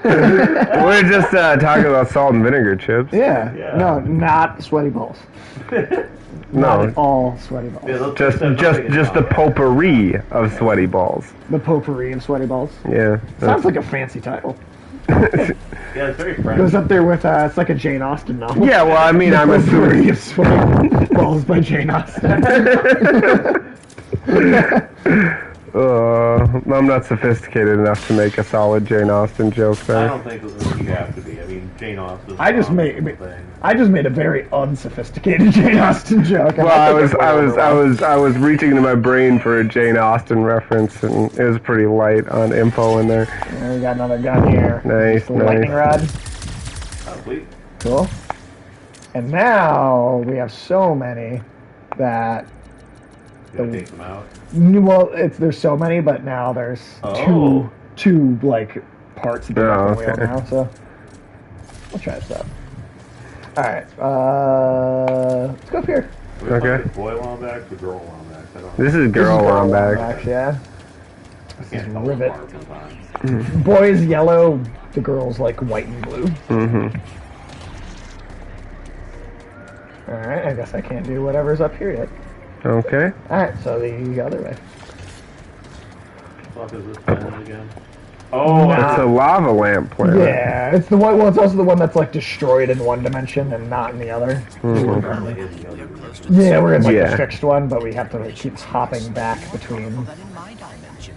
We're just talking about salt and vinegar chips. Yeah. No, not sweaty balls. No, Not all sweaty balls. just the potpourri of sweaty balls. The potpourri of sweaty balls. Yeah. Sounds like a fancy title. Yeah, it's very French. Goes up there with it's like a Jane Austen novel. Yeah, well, I mean, The I'm Potpourri assuming. of Sweaty Balls by Jane Austen. I'm not sophisticated enough to make a solid Jane Austen joke I there. don't think you have to be. I mean, Jane Austen. I just made a very unsophisticated Jane Austen joke. Well, I was reaching into my brain for a Jane Austen reference, and it was pretty light on info in there. Yeah, we got another gun here. Nice, Lightning rod. Oh, sweet. Cool. And now we have so many that. You gotta take them out. Well, there's so many, but now there's two like parts of the weapon wheel now. So we'll try this out. All right, let's go up here. Okay. Boy Wombax or girl Wombax? I don't know. This is girl Wombax. Yeah. I can't tell Rivet. apart sometimes. Boy is yellow. The girl's like white and blue. Mm-hmm. All right, I guess I can't do whatever's up here yet. Okay. All right, so the other way. What the fuck is this planet again? Oh, It's a lava lamp planet. Yeah, it's the one. Well, it's also the one that's like destroyed in one dimension and not in the other. apparently is the other. Yeah, we're in like Yeah. the fixed one, but we have to like keep hopping back between. But in my dimension.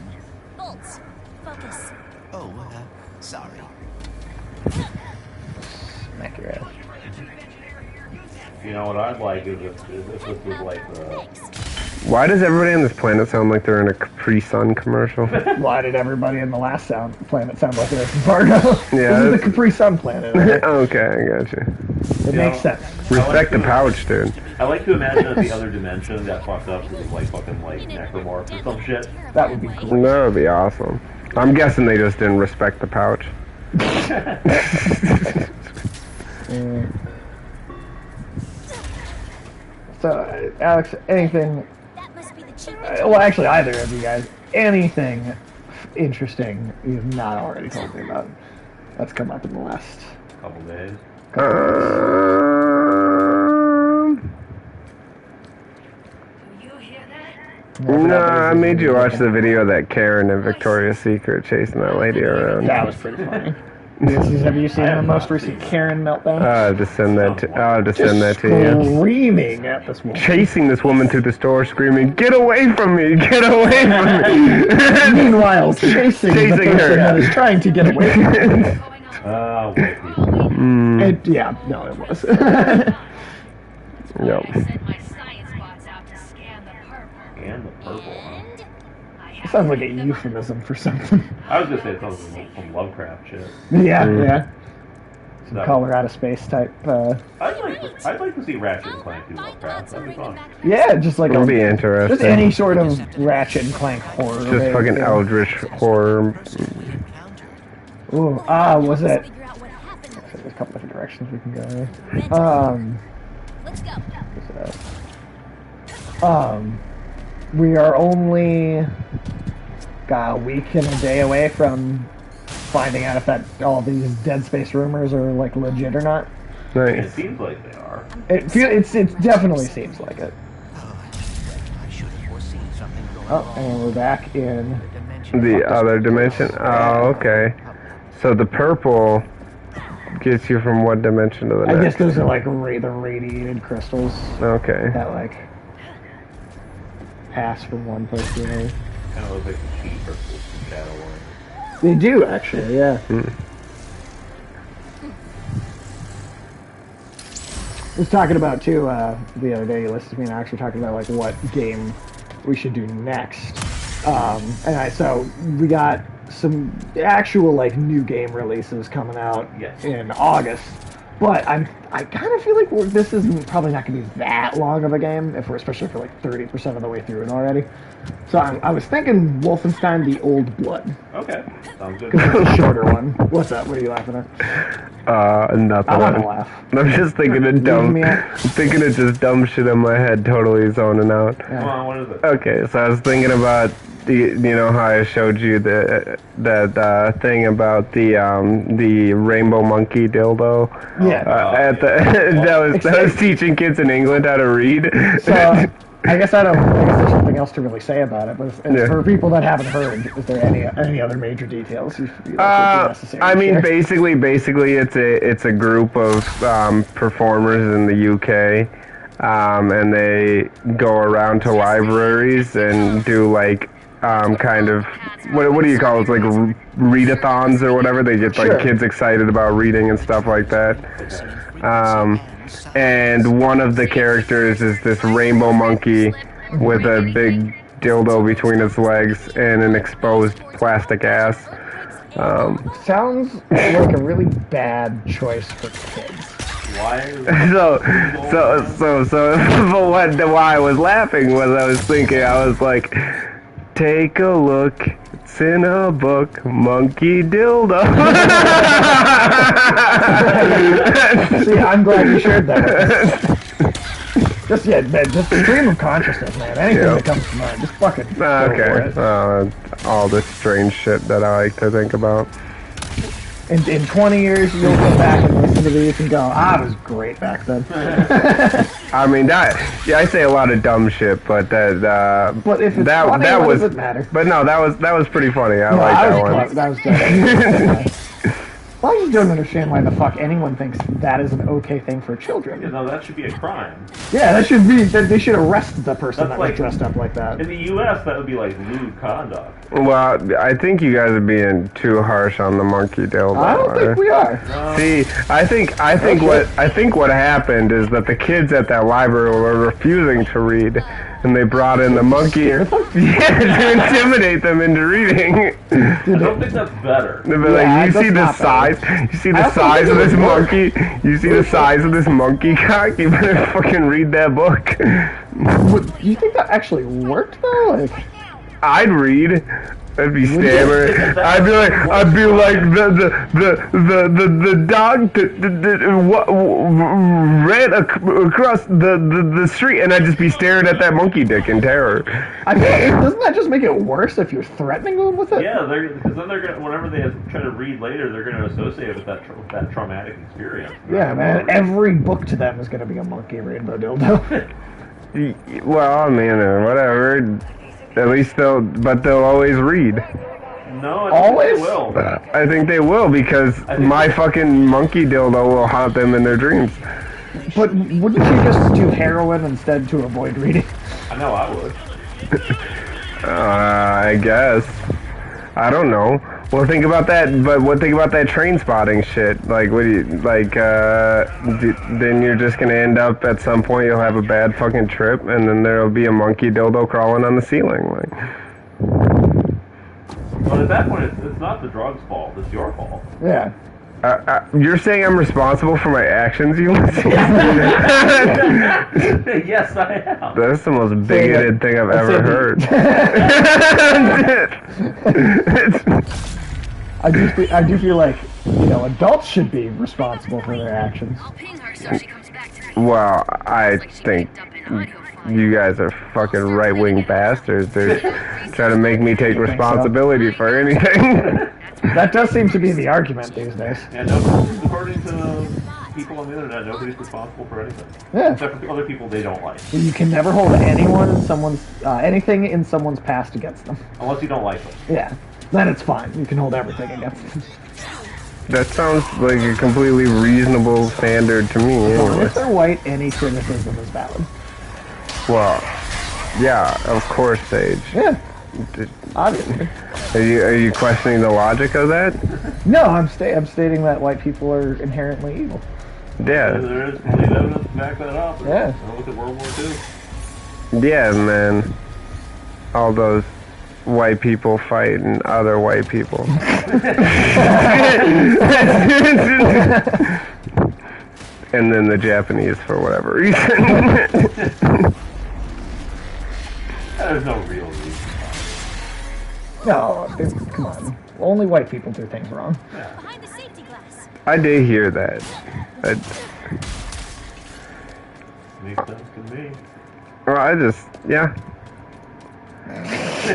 Bolts. Focus. Oh, sorry. Smack your ass. You know what I'd like is if this was like the. Why does everybody on this planet sound like they're in a Capri Sun commercial? Why did everybody in the last planet sound like they're from Fargo? Yeah, This is the it's- Capri Sun planet. Right? Okay, I got you. It You makes know, sense. Respect the pouch, dude. I like to imagine that the other dimension got fucked up with like fucking like necromorphs or some shit. That would be cool. That would be awesome. I'm guessing they just didn't respect the pouch. So, Alex, anything? That must be the chip. Well, actually, either of you guys, anything interesting you've not already told me about? That's come up in the last. Couple days. No, I made you watch the video of that Karen in Victoria's Secret chasing that lady around. That was pretty funny. Have you seen the most recent Karen meltdown? I'll just send that to you. Screaming at this woman. Chasing this woman through the store, screaming, "Get away from me! Get away from me!" Meanwhile, chasing the Chasing person her. that is trying to get away from her. Oh, wait. No, it was. Yep. Sent my science bots out to scan the purple. And the purple, huh? And I It have sounds like a euphemism for something. I was gonna say something from Lovecraft shit. Yeah. That- Colorado space type. I'd like to see Ratchet and Clank do Lovecraft. That'd be fun. Yeah, just like It'll be just interesting. any sort of Ratchet and Clank horror. Just fucking eldritch horror. Ooh, was it? Figure out what happened. There's a couple different directions we can go here. Let's go. We are only got a week and a day away from finding out if all these Dead Space rumors are like legit or not. It Nice. seems like they are. It definitely seems like it. I should have foreseen something going Oh, and we're back in. The other dimension? Oh, okay. So the purple gets you from one dimension to the I guess next. those are like the radiated crystals Okay. that like pass from one place to another. Kind of looks like the cheap crystals from Shadowlands. They do actually, yeah. I was talking about too the other day. You listened to me and I actually talking about like what game we should do next. So we got some actual like new game releases coming out Yes. in August. But I kind of feel like this isn't probably not going to be that long of a game, especially if we're like 30% of the way through it already. So I was thinking Wolfenstein: The Old Blood. Okay, sounds good. Because it's a shorter one. What's up? What are you laughing at? Nothing. I want to laugh. I'm just thinking of dumb, me out. thinking of just dumb shit in my head, totally zoning out. Come on, what is it? Okay, so I was thinking about you know how I showed you that thing about the rainbow monkey dildo? Yeah. At the that was teaching kids in England how to read. So I guess there's something else to really say about it. But for people that haven't heard, is there any other major details you feel like would be necessary? I to mean, share? basically, it's a group of performers in the UK, and they go around to libraries and do like kind of what do you call it? Like readathons or whatever. They get like Sure. kids excited about reading and stuff like that. And one of the characters is this rainbow monkey with a big dildo between its legs and an exposed plastic ass. Sounds like a really bad choice for kids. Why? But why I was laughing was I was thinking, I was like, take a look, it's in a book, monkey dildo. See, I'm glad you shared that. Just stream of consciousness, man. Anything that comes to mind, just fucking go for it. All this strange shit that I like to think about. In 20 years, you'll go back and listen to these and go, it was great back then. I mean, I say a lot of dumb shit, but But if it's that funny, that what was, does it matter? But no, that was pretty funny. I like that one. That was definitely Well, I just don't understand why the fuck anyone thinks that is an okay thing for children. You know, that should be a crime. Yeah, that should be. They should arrest the person That's that was like- dressed up like that. In the U.S., that would be like lewd conduct. Well, I think you guys are being too harsh on the monkey dildo. I don't think we are. See, I think what happened is that the kids at that library were refusing to read, and they brought in the monkey to intimidate them into reading. I don't think that's better. They'd be Yeah, like, you that's see the not size? bad. You see I the don't size think of it this would work. monkey? You see the size of this monkey cock? You better fucking read that book. Do you think that actually worked though? Like, I'd read. I'd be stammering. I'd be like the dog ran across the street, and I'd just be staring at that monkey dick in terror. I mean, doesn't that just make it worse if you're threatening them with it? Yeah, because then they're gonna. Whenever they try to read later, they're gonna associate it with that traumatic experience. Yeah, man. Every book to them is going to be a monkey rainbow dildo. Well, I mean, whatever. At least they'll always read. No, Always? They will. I think they will, because my fucking monkey dildo will haunt them in their dreams. But wouldn't you just do heroin instead to avoid reading? I know I would. I guess. I don't know. Well, think about that. But think about that train spotting shit. Like, what do you like? Then you're just gonna end up at some point. You'll have a bad fucking trip, and then there'll be a monkey dildo crawling on the ceiling. Like, But at that point, it's not the drug's fault. It's your fault. Yeah. you're saying I'm responsible for my actions, you? Yes, I am. That's the most bigoted thing I've ever heard. I do feel like, adults should be responsible for their actions. I'll ping her so she comes back tonight. Well, I think you guys are fucking right-wing bastards. They're trying to make me take responsibility for anything. That does seem to be the argument these days. And according to people on the internet, nobody's responsible for anything. Yeah. Except for other people they don't like. You can never hold anything in someone's past against them. Unless you don't like them. Yeah. Then it's fine. You can hold everything against them. That sounds like a completely reasonable standard to me. Anyway. If they're white, any criticism is valid. Well, yeah, of course, Sage. Yeah. Obviously. Are you questioning the logic of that? No, I'm stating that white people are inherently evil. Yeah. There is plenty of evidence to back that up. Yeah. Look at World War II. Yeah, man. All those white people fighting other white people. And then the Japanese for whatever reason. There's no real reason. No, come on. Only white people do things wrong. Behind the safety glass. I did hear that. Makes sense to me. Yeah.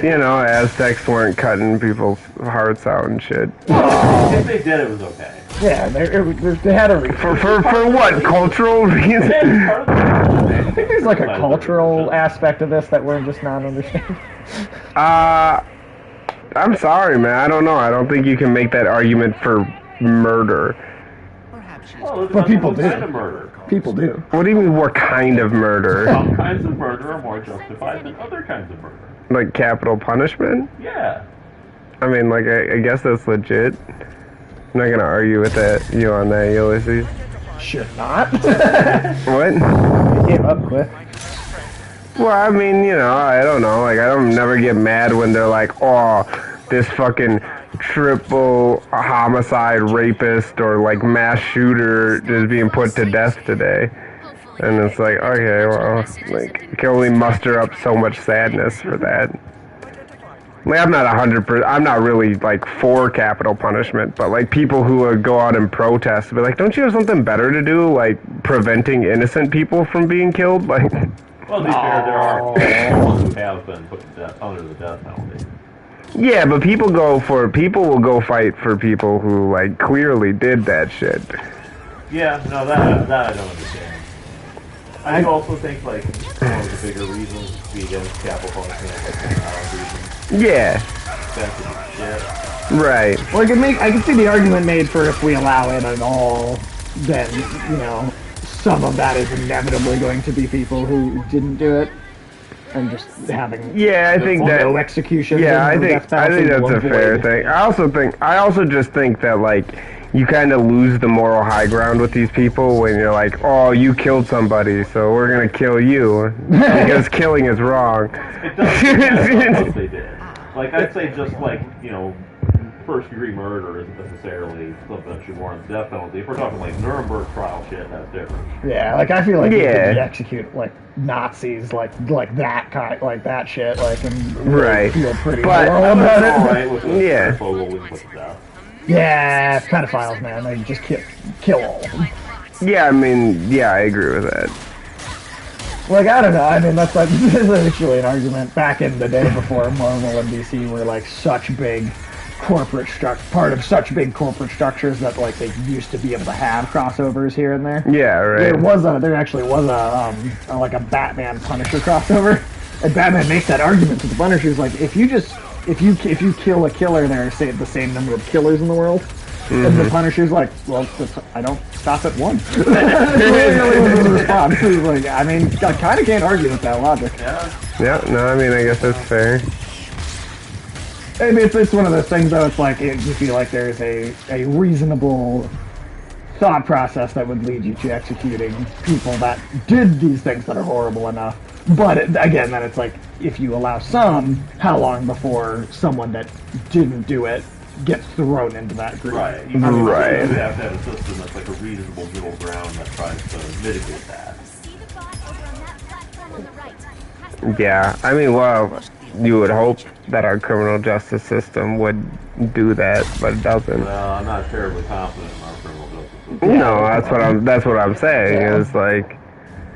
You know, Aztecs weren't cutting people's hearts out and shit. If they did, it was okay. Yeah, they had a reason. For what? Cultural reasons? I think there's like a cultural aspect of this that we're just not understanding. I'm sorry, man. I don't know. I don't think you can make that argument for murder. Well, But people do. Kind of murder. People do. What do you mean, what kind of murder? Some kinds of murder are more justified than other kinds of murder. Like capital punishment? Yeah. I mean, like, I guess that's legit. I'm not gonna argue with you on that, Ulysses. Should not. What? I gave up quick. Well, I mean, you know, I don't know. Like, I don't never get mad when they're like, oh, this fucking triple homicide rapist or like mass shooter is being put to death today. And it's like, okay, well, like, you can only muster up so much sadness for that. Like, I'm not 100%, I'm not really, like, for capital punishment, but, like, people who would go out and protest, be like, don't you have something better to do, like, preventing innocent people from being killed? Like, Well, to be fair, there are people who have been put to death under the death penalty. yeah, but people will go fight for people who, like, clearly did that shit. Yeah, no, that I don't understand. I also think, like, one of the bigger reasons to be against capital punishment is, like, economic reasons. Yeah, Expensive as shit. right. Well, I can see the argument made for if we allow it at all, then, you know, some of that is inevitably going to be people who didn't do it. And just having Yeah, I think that. no execution. Yeah, I think that's a fair thing. I also just think that, like, you kind of lose the moral high ground with these people when you're like, oh, you killed somebody, so we're gonna kill you because killing is wrong. It doesn't matter what they did. Like, I'd say just, like, you know, first-degree murder isn't necessarily something that should warrant the death penalty. If we're talking, like, Nuremberg trial shit, that's different. Yeah, like, I feel like you Yeah. could execute, like, Nazis, like that kind, like that shit, like, and Right. feel pretty But- moral about it. Alright with the Yeah. Fogel we put to death. Yeah, pedophiles, man, they just kill all of them. Yeah, I mean, yeah, I agree with that. Like, I don't know, I mean, that's like, this is actually an argument back in the day before Marvel and DC were, like, such big corporate part of such big corporate structures that, like, they used to be able to have crossovers here and there. Yeah, right. There actually was like a Batman Punisher crossover, and Batman makes that argument to the Punisher's like, if you kill a killer, there are the same number of killers in the world. And the Punisher's like, well, I don't stop at one. That's really was his response. He's like, I mean, I kind of can't argue with that logic. Yeah, no, I mean, I guess that's fair. I mean, it's one of those things, though. It's like, you feel like there's a reasonable thought process that would lead you to executing people that did these things that are horrible enough. But again, then it's like, if you allow some, how long before someone that didn't do it gets thrown into that group? Right. You Right. have to have a system that's like a reasonable middle ground that tries to mitigate that. Yeah, I mean, well, you would hope that our criminal justice system would do that, but it doesn't. Well, I'm not terribly confident in our criminal justice system. No, that's what I'm saying. Yeah. Is like,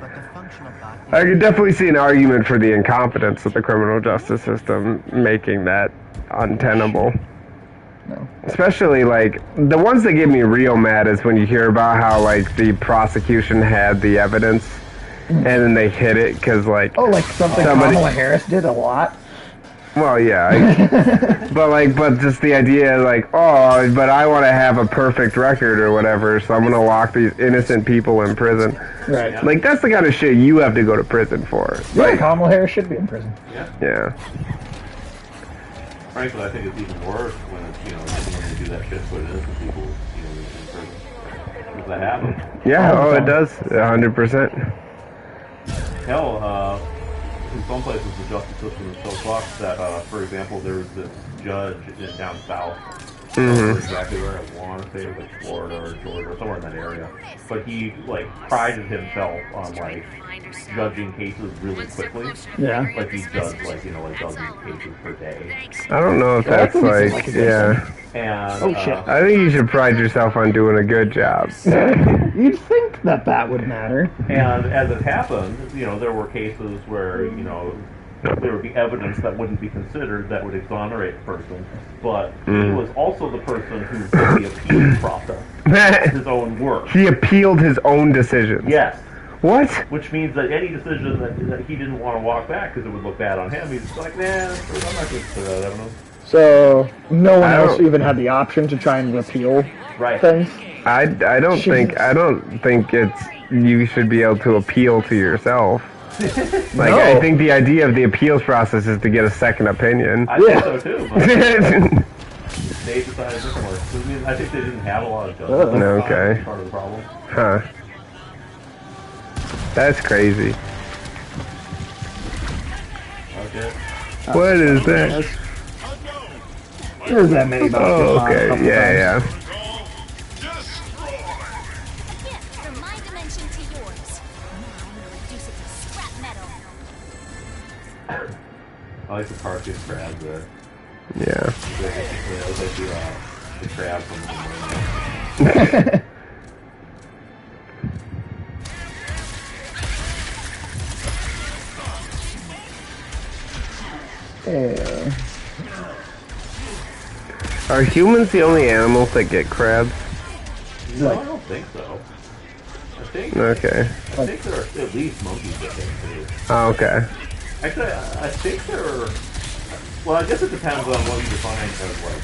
But the function of God I could definitely see an argument for the incompetence of the criminal justice system making that untenable. No. Especially, like, the ones that get me real mad is when you hear about how, like, the prosecution had the evidence and then they hid it because, like, Oh, like something Kamala Harris did a lot? well, yeah, but just the idea, like, oh, but I want to have a perfect record or whatever, so I'm gonna lock these innocent people in prison. Right. Like, that's the kind of shit you have to go to prison for. Yeah, Kamala Harris should be in prison. Yeah. Frankly, I think it's even worse when it's, you know, when they do that shit put innocent people, you know, in prison. Because that happens. Yeah, All the oh, it time. does, 100%. Hell, in some places the justice system is so fucked that, for example, there was this judge down south. I don't remember exactly where I want to say it was like Florida or Georgia or somewhere in that area. But he, like, prided himself on, like, judging cases really quickly. Yeah. Like, he judged, like, you know, like dozens of cases per day. I don't know if that's doesn't seem like, like a good yeah. And, Oh, shit. I think you should pride yourself on doing a good job. You'd think that would matter. And as it happened, you know, there were cases where, you know, there would be evidence that wouldn't be considered that would exonerate the person. But he was also the person who did the appeal process, his own work. He appealed his own decisions. Yes. What? Which means that any decision that he didn't want to walk back because it would look bad on him, he's just like, nah, I'm not going to consider that evidence. So no one else even had the option to try and repeal things. I don't think it's you should be able to appeal to yourself. Like No. I think the idea of the appeals process is to get a second opinion. I think so too. But they decided differently. I think they didn't have a lot of justice. Okay. Part of the problem. Huh. That's crazy. Okay. What is that? There's that many boxes. Oh, okay. Yeah. A gift from my dimension to yours. Now I'm gonna reduce it to scrap metal. I like the cartoon crabs there. Yeah. It was like the crab from the moon. Yeah. Are humans the only animals that get crabs? No, I don't think so. Okay. I think there are at least monkeys that think too. Oh, okay. Actually, I think there are... Well, I guess it depends on what you define as, like,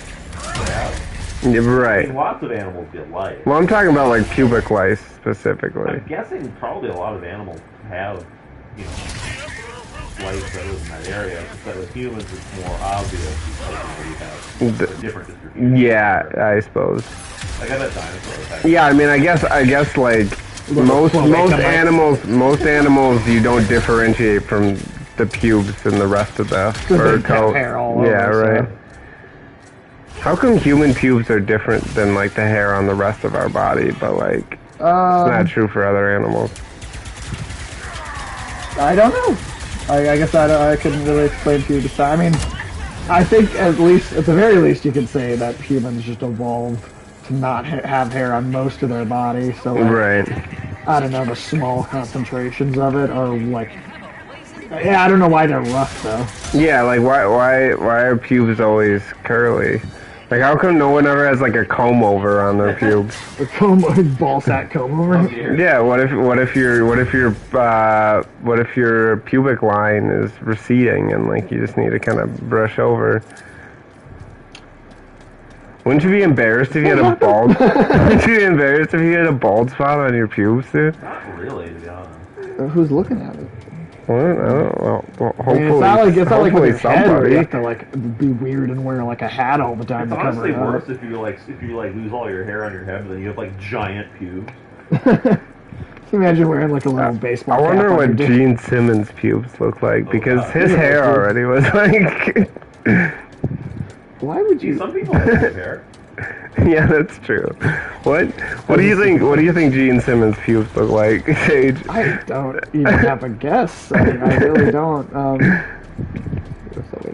crabs. Yeah, I mean, right. lots of animals get lice. Well, I'm talking about like pubic lice specifically. I'm guessing probably a lot of animals have, you know, lice that live in that area. It's just that with humans, it's more obvious because you have a different distribution. Yeah, I suppose. Like I bet dinosaurs have. Yeah, I mean, I guess like most animals you don't differentiate from the pubes and the rest of the fur coat. Hair all Yeah, over, right. so. How come human pubes are different than like the hair on the rest of our body, but like it's not true for other animals? I don't know. I guess I couldn't really explain to you this time. I mean, I think at the very least, you could say that humans just evolved to not have hair on most of their body. So, like, Right. I don't know, the small concentrations of it are like, yeah, I don't know why they're rough though. Yeah, like why are pubes always curly? Like how come no one ever has like a comb over on their pubes? A ball sack comb over. Yeah, what if your pubic line is receding and like you just need to kind of brush over? Wouldn't you be embarrassed if you had a bald? Wouldn't you be embarrassed if you had a bald spot on your pubes, dude? Not really, to be honest. Who's looking at it? Well, I don't know. Well, hopefully, I mean, it's not like with your head where somebody. you have to like be weird and wear like a hat all the time It's to cover honestly it up. worse if you lose all your hair on your head, but then you have like giant pubes. Can you imagine wearing like a little baseball I cap wonder on what your dick? Gene Simmons' pubes look like because God. his hair already was like. Why would you? Some people have hair. Yeah, that's true. What do you think? What do you think Gene Simmons' pubes look like, Sage? I don't even have a guess. I mean, I really don't. I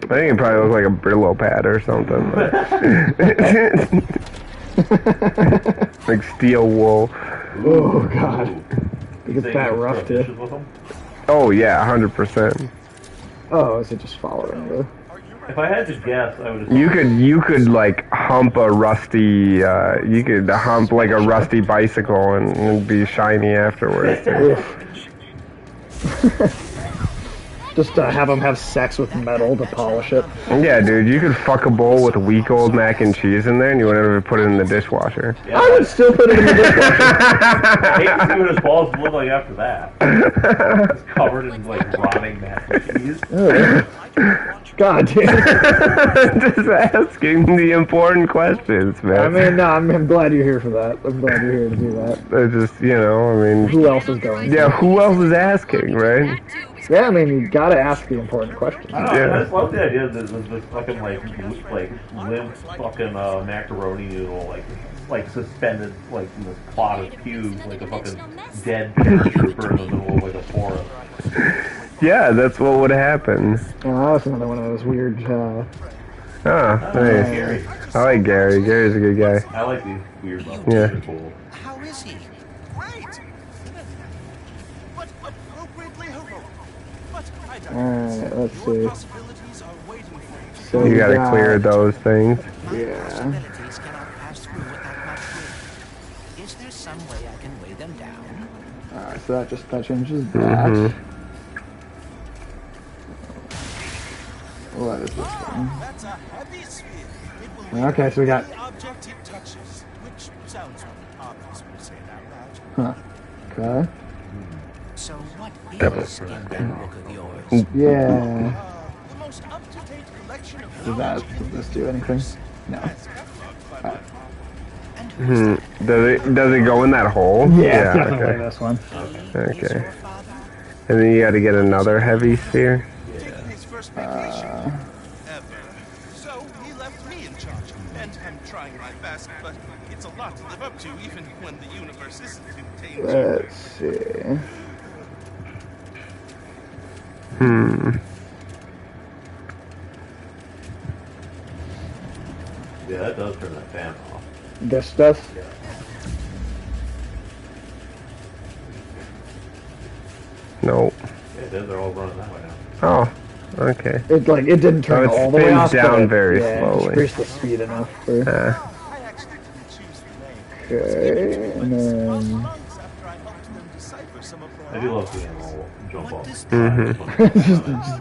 think it probably looks like a Brillo pad or something. Like steel wool. Oh God, You it's think that you rough throw too. dishes with them? Oh yeah, 100%. Oh, is it just following you? If I had to guess, I would. You could like hump a rusty. You could hump like a rusty bicycle and it'd be shiny afterwards. Just have them have sex with metal to polish it. Yeah, dude, you could fuck a bowl with week old mac and cheese in there, and you wouldn't ever put it in the dishwasher. Yeah, I would still put it in the dishwasher. I hate to see what his balls look like after that. It's covered in like rotting mac and cheese. God damn. Just asking the important questions, man. I mean, no, I'm glad you're here for that. I'm glad you're here to do that. Just, I mean... Who else is going? Yeah, who else is asking, right? Yeah, I mean, you gotta ask the important questions. I don't know, Yeah. I just love the idea that this fucking like limp fucking macaroni noodle like suspended like in this plot of pubes like a fucking dead trooper in the middle of like a forest. Yeah, that's what would happen. Oh, that's another one of those weird. Oh, nice. Gary. I like Gary. Gary's a good guy. I like these weird levels. Yeah. They're cool. How is he? Great! But appropriately heroic. Alright, let's see. So You we gotta got- clear those things. Yeah. Possibilities cannot pass through without much weight. Is there some way I can weigh them down? Alright, so that changes that. What is this one? That's a heavy sphere. It will Okay, so we got. the object it touches, which sounds obvious when you say it out loud. Huh. Okay. So what is in that book of yours? Yeah. The most up-to-date collection of Does this do anything? No. And who's that? Does it go in that hole? Yeah, definitely okay. this one. Okay. Your father? And then you gotta get another heavy sphere. taking his first vacation ever. So he left me in charge, and I'm trying my best, but it's a lot to live up to, even when the universe isn't too tame. Let's see. Yeah, that does turn that fan off. This does? No. Yeah, it does. They're all running that way now. Oh, okay. It didn't turn Oh, it all the way spins off. down but very yeah, slowly. It increased the speed enough for. I actually didn't choose the name. Okay, and then. Months after I helped them decipher some of I do love seeing them all jump off.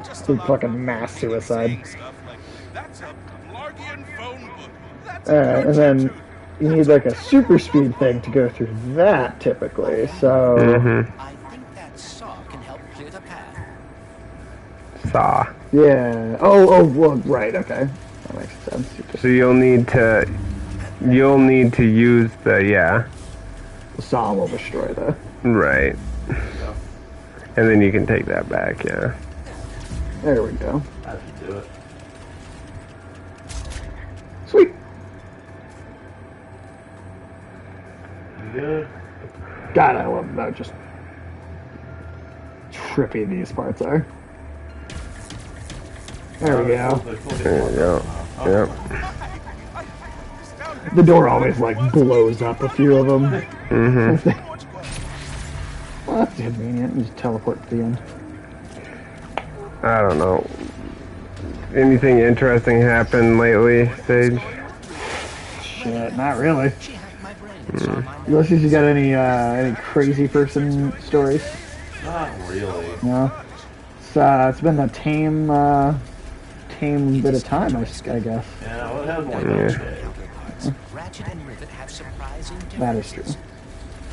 Just a fucking mass suicide. stuff like, that's a Blargian phone book. That's Alright, and then you need like a super speed thing to go through that typically. So I think that saw can help clear the path. Saw. yeah. Oh, well, right. Okay, that makes sense. So you'll need to use the The saw will destroy the. right. And then you can take that back, yeah. There we go. That should do it. Sweet. You good? God, I love that. Just trippy these parts are. There we go. There you go. Yep. The door always like blows up a few of them. Well, that's convenient. You just teleport to the end. I don't know. Anything interesting happened lately, Sage? Shit, not really. She hacked my brain and saw my Ulysses, you got any crazy person stories? Not really. No. It's been a tame bit of time, I guess. Yeah, well, it has one day. Ratchet and Rivet have surprising differences. That is true.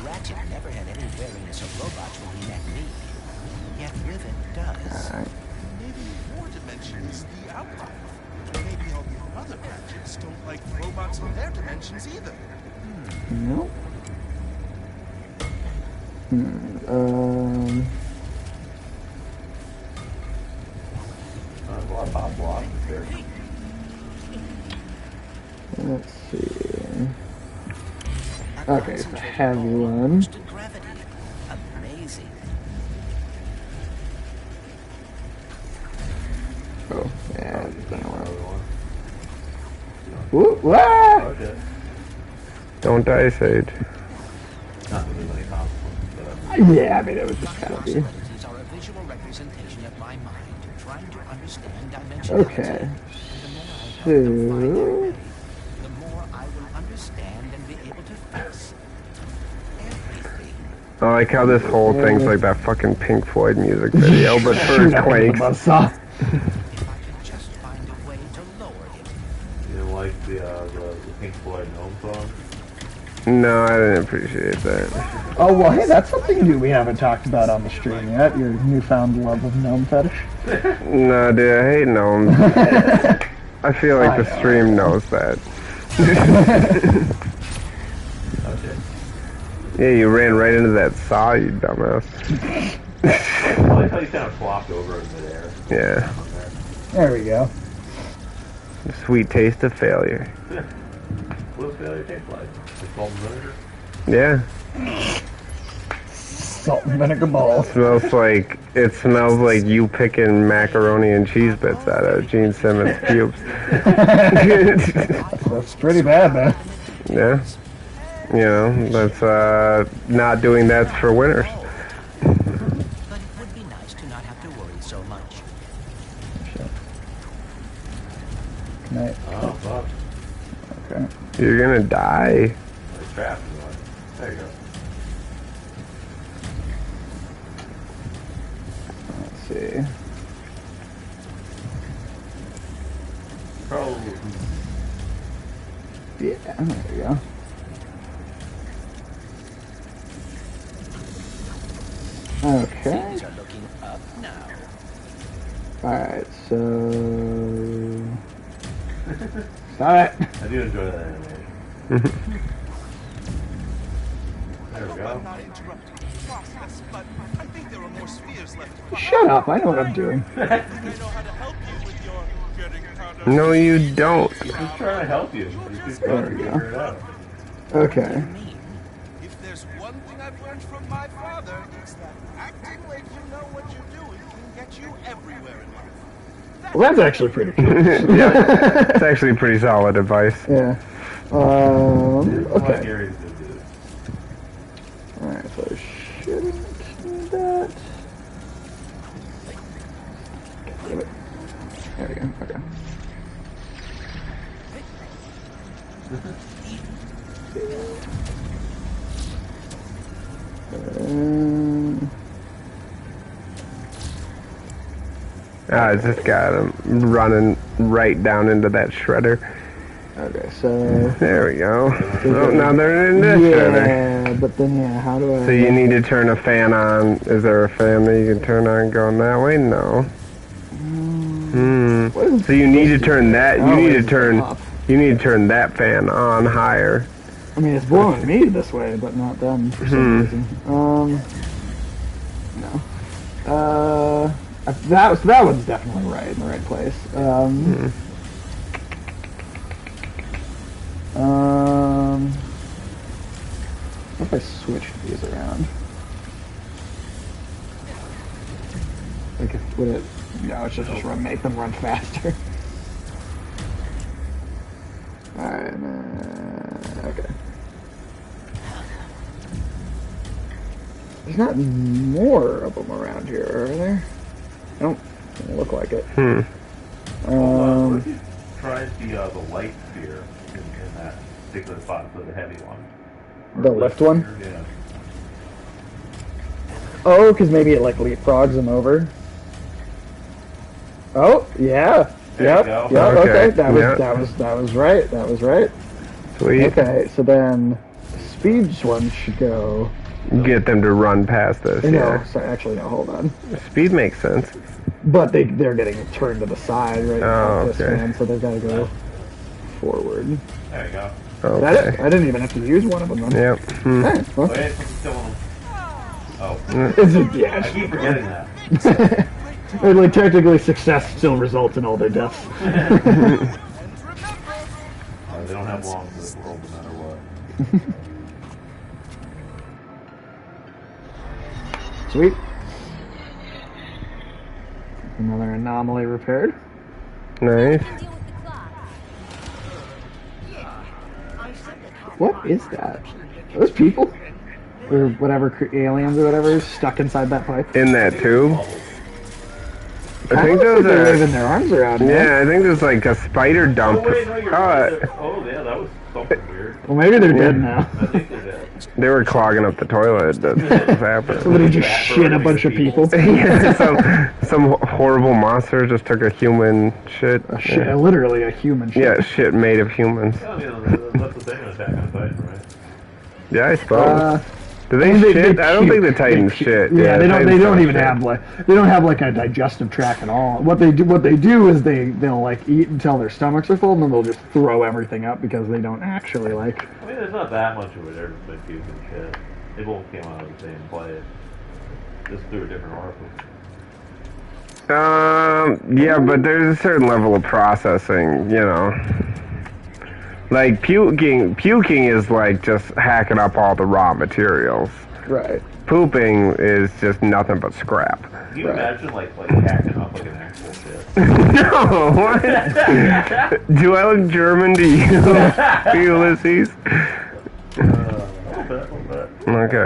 Ratchet never had any wariness of robots when he met me. Yet Rivet does. Alright. maybe your dimension is the outlier. Maybe all the other Ratchets don't like robots in their dimensions either. Nope. There's a lot of pop blocks there. Let's see. Okay, it's a heavy one. Boosted gravity. Amazing. Oh, yeah. Another one. Ooh, ah! Okay. Don't die, Sage. Not really many consequences, but Yeah, I mean, it would just kind of be. Possibilities are a visual representation of my mind, trying to understand dimensionality. Okay. The more I help them find their So. way, the more I will understand and be able to fix everything. I like how this whole thing's like that fucking Pink Floyd music video, but for Shoot out with the Clank. buzzsaw. If I could just find a way to lower it. you didn't like the Pink Floyd Gnome song? No, I didn't appreciate that. Oh, well, hey, that's something new we haven't talked about on the stream yet. Your newfound love of gnome fetish. No, dude, I hate gnomes. I feel like the stream knows that. Okay. Yeah, you ran right into that saw, you dumbass. I like how you kind of flopped over in midair. Yeah. There we go. Sweet taste of failure. What does failure taste like? It's salt and vinegar? Yeah. Salt and vinegar balls. It smells like you picking macaroni and cheese bits out of Gene Simmons' pubes. That's pretty bad, man. Yeah. You know, that's not doing that for winners. But it would be nice to not have to worry so You're gonna die. It's trapped in one. There you go. Let's see. Probably. Yeah, there we go. Okay. Things are looking up now. Alright, so... Stop it! I do enjoy that animation. There we I'm go. not interrupting the process, but I think there are more spheres left to find. Shut up, I know what I'm doing. I think I know how to help you with your getting powder. No, you don't. He's just trying to help you. You're just There trying we to go. figure it out. Okay. If there's one thing I've learned from my father, it's that acting like you know what you're doing can get you everywhere in life. Well, that's actually pretty cool. Yeah, it's actually pretty solid advice. Yeah. I like Okay. Gary's good dude. Alright, so I shouldn't do that. Damn it. There we go, okay. I just got him running right down into that shredder. Okay, so... There we go. Oh, now they're in this shredder. Yeah, but then, yeah, how do I... So you need to turn a fan on. Is there a fan that you can turn on going that way? No. What is So you need to turn that. Oh, You need to it's turn. up. You need to turn that fan on higher. I mean, it's blowing me this way, but not them for some reason. No. That one's definitely right in the right place. What if I switched these around? Like, would it? No, it's just make them run faster. Alright, okay. There's not more of them around here, are there? Don't look like it. What if you tried the light sphere in that particular spot for the heavy one? Or The lift one? sphere? Yeah. Oh, because maybe it like leapfrogs them over. Oh, yeah. There Yep. you go. Yep. Okay, Okay. That was yeah. that was right. That was right. Sweet. Okay. So then, the speeds one should go. Get them to run past us. No, Yeah. sorry, actually, no. Hold on. Speed makes sense. But they're getting turned to the side right now. Oh, This okay. one, so they've got to go forward. There you go. Is that it? Okay. I didn't even have to use one of them. Then. Yep. Alright, well, Wait, something's killing him. Oh, it's a, yeah, I keep forgetting that. like technically success still results in all their deaths. They don't have long for this world no matter what. Sweet. Another anomaly repaired. Nice. Deal with the clock. What is that? Are those people? Or whatever, aliens or whatever, stuck inside that pipe? In that tube. I think Looks like those they're are. waving their arms around. man. Yeah, I think there's like a spider dump. Oh, wait, no, you're Oh, right. Oh, yeah, that was something weird. Well, maybe they're dead now. I think they're dead. they were clogging up the toilet. That's what's happening. Somebody just shit a bunch of people. Yeah, some horrible monster just took a human shit. Shit, literally a human shit. Yeah, shit made of humans. Yeah, I mean, that's the thing in Attack on Titan, right? Yeah, I suppose. Do they I mean, shit? I don't think the puke. Titans They puke. shit. Yeah, they Titans don't even shit. have like a digestive tract at all. What they do is they'll like eat until their stomachs are full, and then they'll just throw everything up because they don't actually like. I mean, there's not that much of it. Everybody puke and shit. They both came out of the same place. Just through a different orifice. Yeah, but there's a certain level of processing, you know. Like puking is like just hacking up all the raw materials. Right. Pooping is just nothing but scrap. Can you imagine like hacking up like an actual shit? No, what? Do I look German to you, Ulysses? Okay,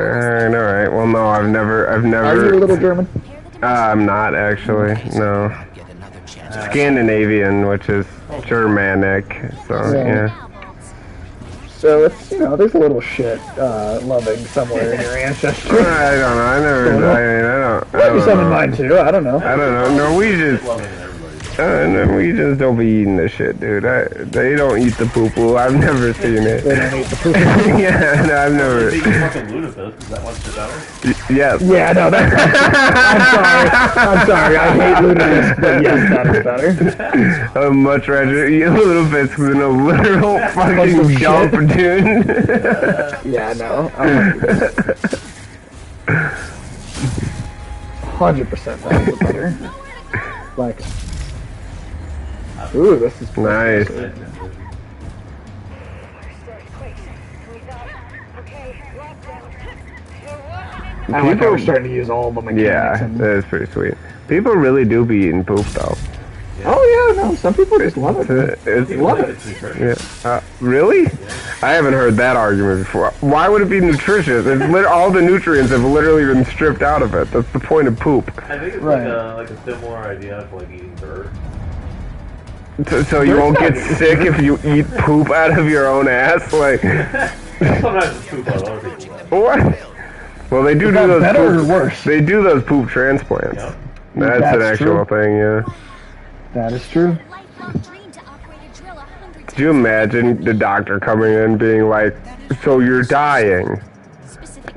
all right. Well, no, I've never. Are you a little German? I'm not actually. No, Get another chance. Scandinavian, which is Germanic. So yeah. So it's, you know, there's a little shit loving somewhere in your ancestry. I don't know. I don't Maybe some in know. mine too. I don't know. I don't know. Norwegians don't be eating this shit, dude. They don't eat the poo-poo. I've never seen it. They don't eat the poop. Yeah, no, I've never. They eat fucking lutefisk. Is that much better? Yes. Yeah, no, that's. I'm sorry. I hate lutefisk, but yes, that is better. I would much rather eat a little fisk than a literal fucking Some dump, shit. dude. Yeah, no. 100% that is better. Like. Ooh, this is Nice. I like how we're starting to use all the mechanics. Yeah, And... that is pretty sweet. People really do be eating poop, though. Oh yeah, no, some people just love it. It's, Love it. yeah. Really? I haven't heard that argument before. Why would it be nutritious? All the nutrients have literally been stripped out of it. That's the point of poop. I think it's Right. like a similar idea of like eating dirt. So you won't get sick if you eat poop out of your own ass? Like, Sometimes it's poop on other people. what? Well, they do Is that those better poop, or worse? They do those poop transplants. Yep. That's an That's actual true. thing, yeah. That is true. Lifelong dream to operate a drill 100 Could you imagine the doctor coming in being like, so you're dying,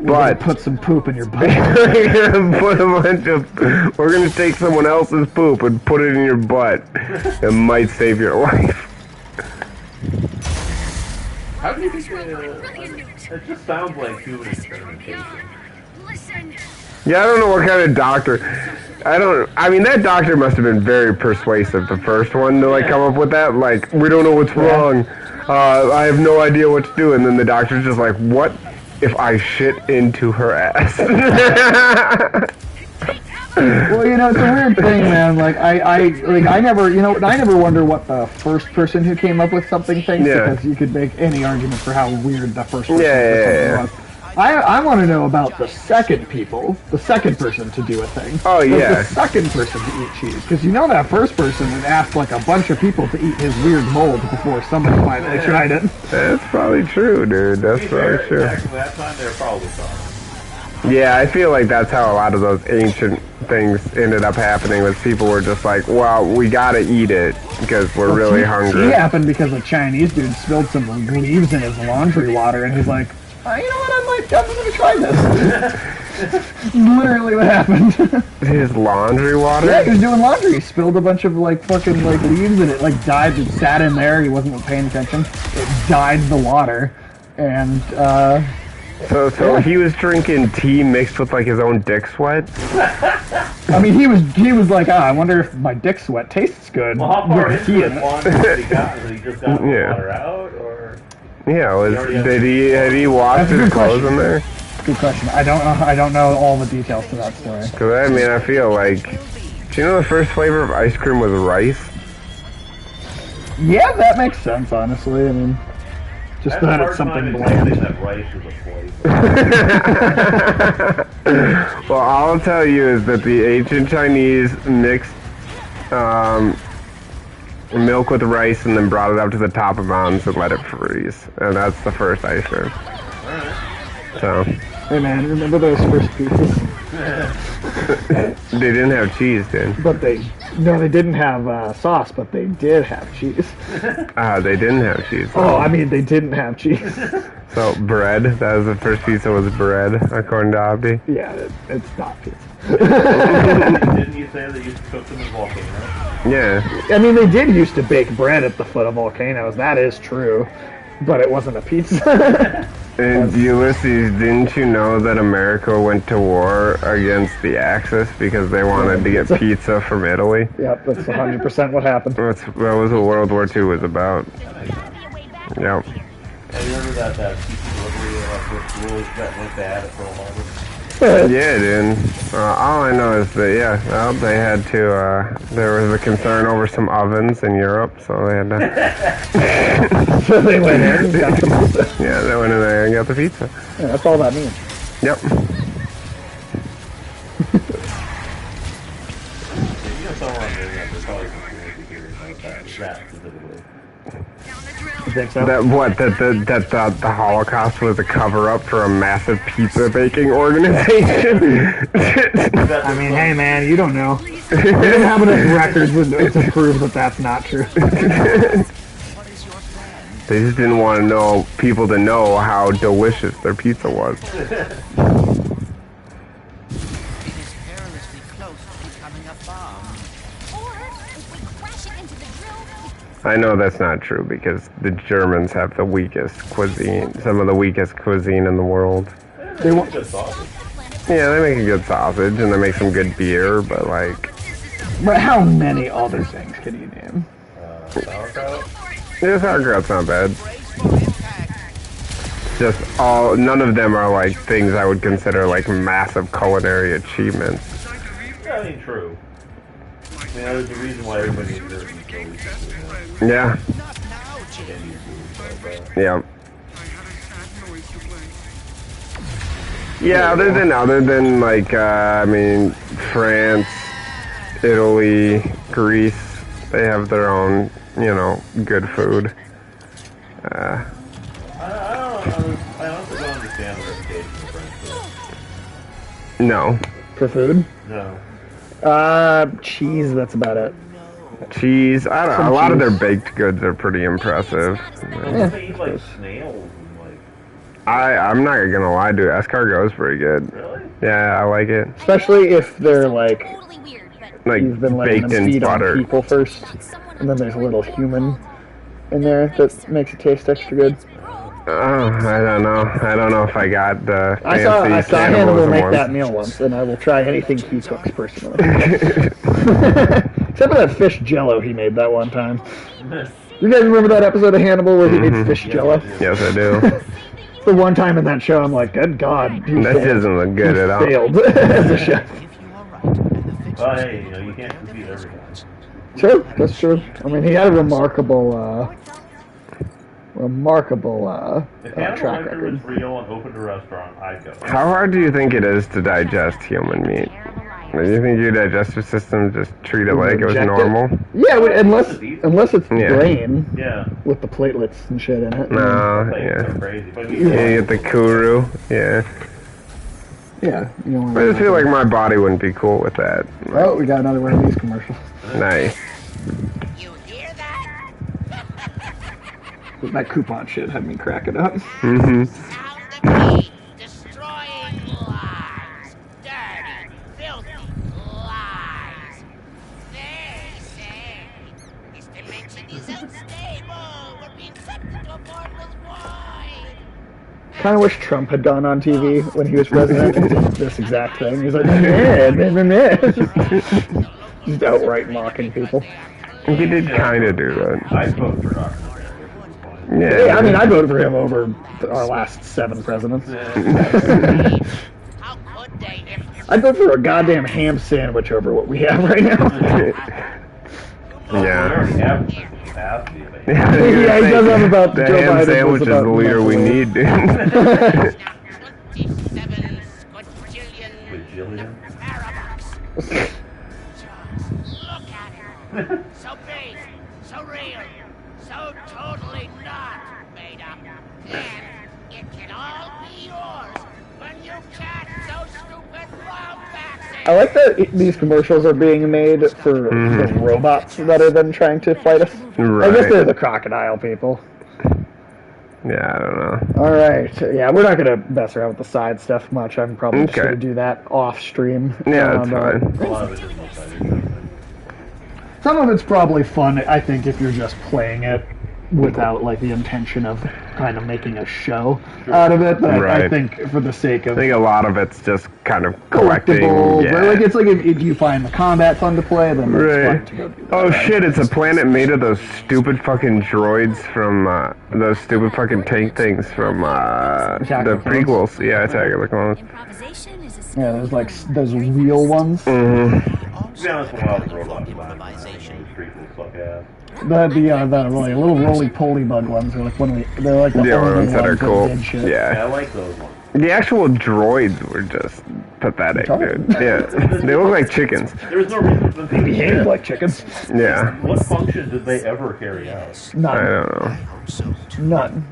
but Put some poop in your butt. we're gonna put a bunch of, we're gonna take someone else's poop and put it in your butt. It might save your life. How do you think it just sounds like human experimentation. Listen. Yeah, I don't know what kind of doctor. I mean, that doctor must have been very persuasive, the first one, to like come up with that. Like, we don't know what's wrong. I have no idea what to do. And then the doctor's just like, what if I shit into her ass? Well, you know, it's a weird thing, man. Like, I never wonder what the first person who came up with something thinks, Yeah. because you could make any argument for how weird the first person Yeah. was. I want to know about the second person to do a thing. Oh, Like, yeah. the second person to eat cheese, because you know that first person had asked like a bunch of people to eat his weird mold before somebody finally tried it. That's probably true, dude. That's probably true. Back at that time, they were probably sorry. Yeah, I feel like that's how a lot of those ancient things ended up happening, was people were just like, well, we gotta eat it because we're really hungry. It happened because a Chinese dude spilled some leaves in his laundry water, and he's like, you know what, I'm gonna try this. Literally what happened. His laundry water? Yeah, he was doing laundry. He spilled a bunch of fucking leaves, and it died. It sat in there. He wasn't paying attention. It dyed the water, and So yeah. he was drinking tea mixed with like his own dick sweat? I mean, he was like, I wonder if my dick sweat tastes good. Well, how far with into tea it in it. laundry did he got? Did he just got the Yeah. water out, or? Yeah, had he That's washed a his good clothes question. in there? Good question. I don't know all the details to that story. Because I mean, I feel like, do you know the first flavor of ice cream was rice? Yeah, that makes sense. Honestly, I mean, just I have that a it's hard something time accepting bland. that rice is a flavor. Well, all I'll tell you is that the ancient Chinese mixed milk with rice and then brought it up to the top of mountains and let it freeze. And that's the first ice cream. So, Hey man, remember those first pizzas? they didn't have cheese, dude. But they didn't have sauce, but they did have cheese. They didn't have cheese. Oh, I mean, they didn't have cheese. So, bread. That was the first pizza was bread, according to Abdi. Yeah, it's not pizza. Didn't you say that you cooked them in volcanoes? Yeah. I mean, they did used to bake bread at the foot of volcanoes. That is true, but it wasn't a pizza. And Ulysses, didn't you know that America went to war against the Axis because they wanted to get pizza from Italy? Yep, that's 100% what happened. That was what World War II was about. Yep. Have you heard about that pizza delivery that went bad at Pearl Harbor? Yeah, dude. All I know is that, well, they had to, there was a concern over some ovens in Europe, so they had to... So they went in and got the pizza. Yeah, they went in there and got the pizza. Yeah, that's all that means. Yep. You know, somewhere on the internet, there's probably some community theories about that specifically. think so? That what? The Holocaust was a cover-up for a massive pizza-baking organization? I mean, hey man, you don't know. They didn't have enough records to prove that that's not true. They just didn't want people to know how delicious their pizza was. It is perilously close to becoming a bomb. Or if we crash it into the drill, I know that's not true because the Germans have the weakest cuisine, some of the weakest cuisine in the world. They want good sausage. Yeah, they make a good sausage and they make some good beer, but like... But how many other things can you name? Sauerkraut? Yeah, sauerkraut's not bad. Just none of them are like things I would consider like massive culinary achievements. Yeah, I mean, true. I mean, there's a reason why everybody eats jerky. Yeah. Yeah. Yeah, other than like, I mean, France, Italy, Greece, they have their own, good food. I honestly don't understand the reputation of French food. No. For food? No. Cheese, that's about it. Cheese, I don't know, a lot of their cheese. baked goods are pretty impressive. They eat like snails and like. I'm not gonna lie, dude, escargot's pretty good. Really? Yeah, I like it. Especially if they're like, totally weird, but Like you've been letting baked them in feed butter. on people first, and then there's a little human in there that makes it taste extra good. Oh, I don't know. I don't know if I got the I fancy saw Hannibal cannibalism make ones. that meal once, and I will try anything he cooks personally. Except for that fish jello he made that one time. You guys remember that episode of Hannibal where he made fish jello? Yes, I do. The one time in that show, I'm like, good God, he That doesn't look good at all. failed as a chef. If you are right, and the fix Well, hey, you can't compete everything. True, that's true. I mean, he had a remarkable If Hannibal track Lecter record. was real and opened a restaurant, I'd go. How hard do you think it is to digest human meat? Do you think your digestive system just treat it like it was Reject it? normal? Yeah, unless it's Yeah. brain Yeah. with the platelets and shit in it. No, Like, yeah. so crazy. But Yeah, you get the kuru. Yeah. Yeah, you know. I just feel like my body wouldn't be cool with that. Oh, we got another one of these commercials. Nice. You hear that? That coupon shit had me cracking up. Mm-hmm. Sound the beat, destroying lives. Dirty, filthy lies. They say this dimension is unstable. We're being sucked into a formless void. Kind of wish Trump had gone on TV when he was president and did this exact thing. He's like, meh. Just outright mocking people. He did kind of do that. I'd vote for Dr. Yeah, Yeah. I mean, I voted for him over our last 7 presidents. How could they if I'd vote for a goddamn ham sandwich over what we have right now. We Yeah. already have the capacity. Yeah, he does have about The Joe ham Biden sandwich was is the about leader we microwave. need, dude. 27 quadrillion Bajillion. parabucks? Look at it. So big, so real, so totally not made up. And it can all be yours when you catch those stupid wombats. I like that these commercials are being made for the robots that are then trying to fight us. I guess Right. they're the crocodile people. Yeah, I don't know. All right. Yeah, we're not going to mess around with the side stuff much. I'm probably just Okay. going to do that off stream. Yeah, that's fine. A lot of it is multi-dimensional. Some of it's probably fun, I think, if you're just playing it without like the intention of kind of making a show out of it. But I Right. think for the sake of I think a lot of it's just kind of collecting. collectibles, Yeah. or like it's like if you find the combat fun to play, then it's Right. fun to go do that. Oh shit, it's a planet made of those stupid fucking droids from, those stupid fucking tank things from, Attack the of the Clones? prequels. Yeah, Attack of the Clones. improvisation is a skill. Yeah, there's like those real ones. Mm-hmm. To be honest, a lot of the robot design the street will suck ass. The really little roly-poly bug ones are like they're like the Yeah, only ones that are cool. did shit. Yeah, I Yeah. like those ones. The actual droids were just pathetic, dude. Yeah. They look like chickens. There's no reason for them to Behave exist. like chickens. Yeah. What function did they ever carry out? I None. don't know. hope so None.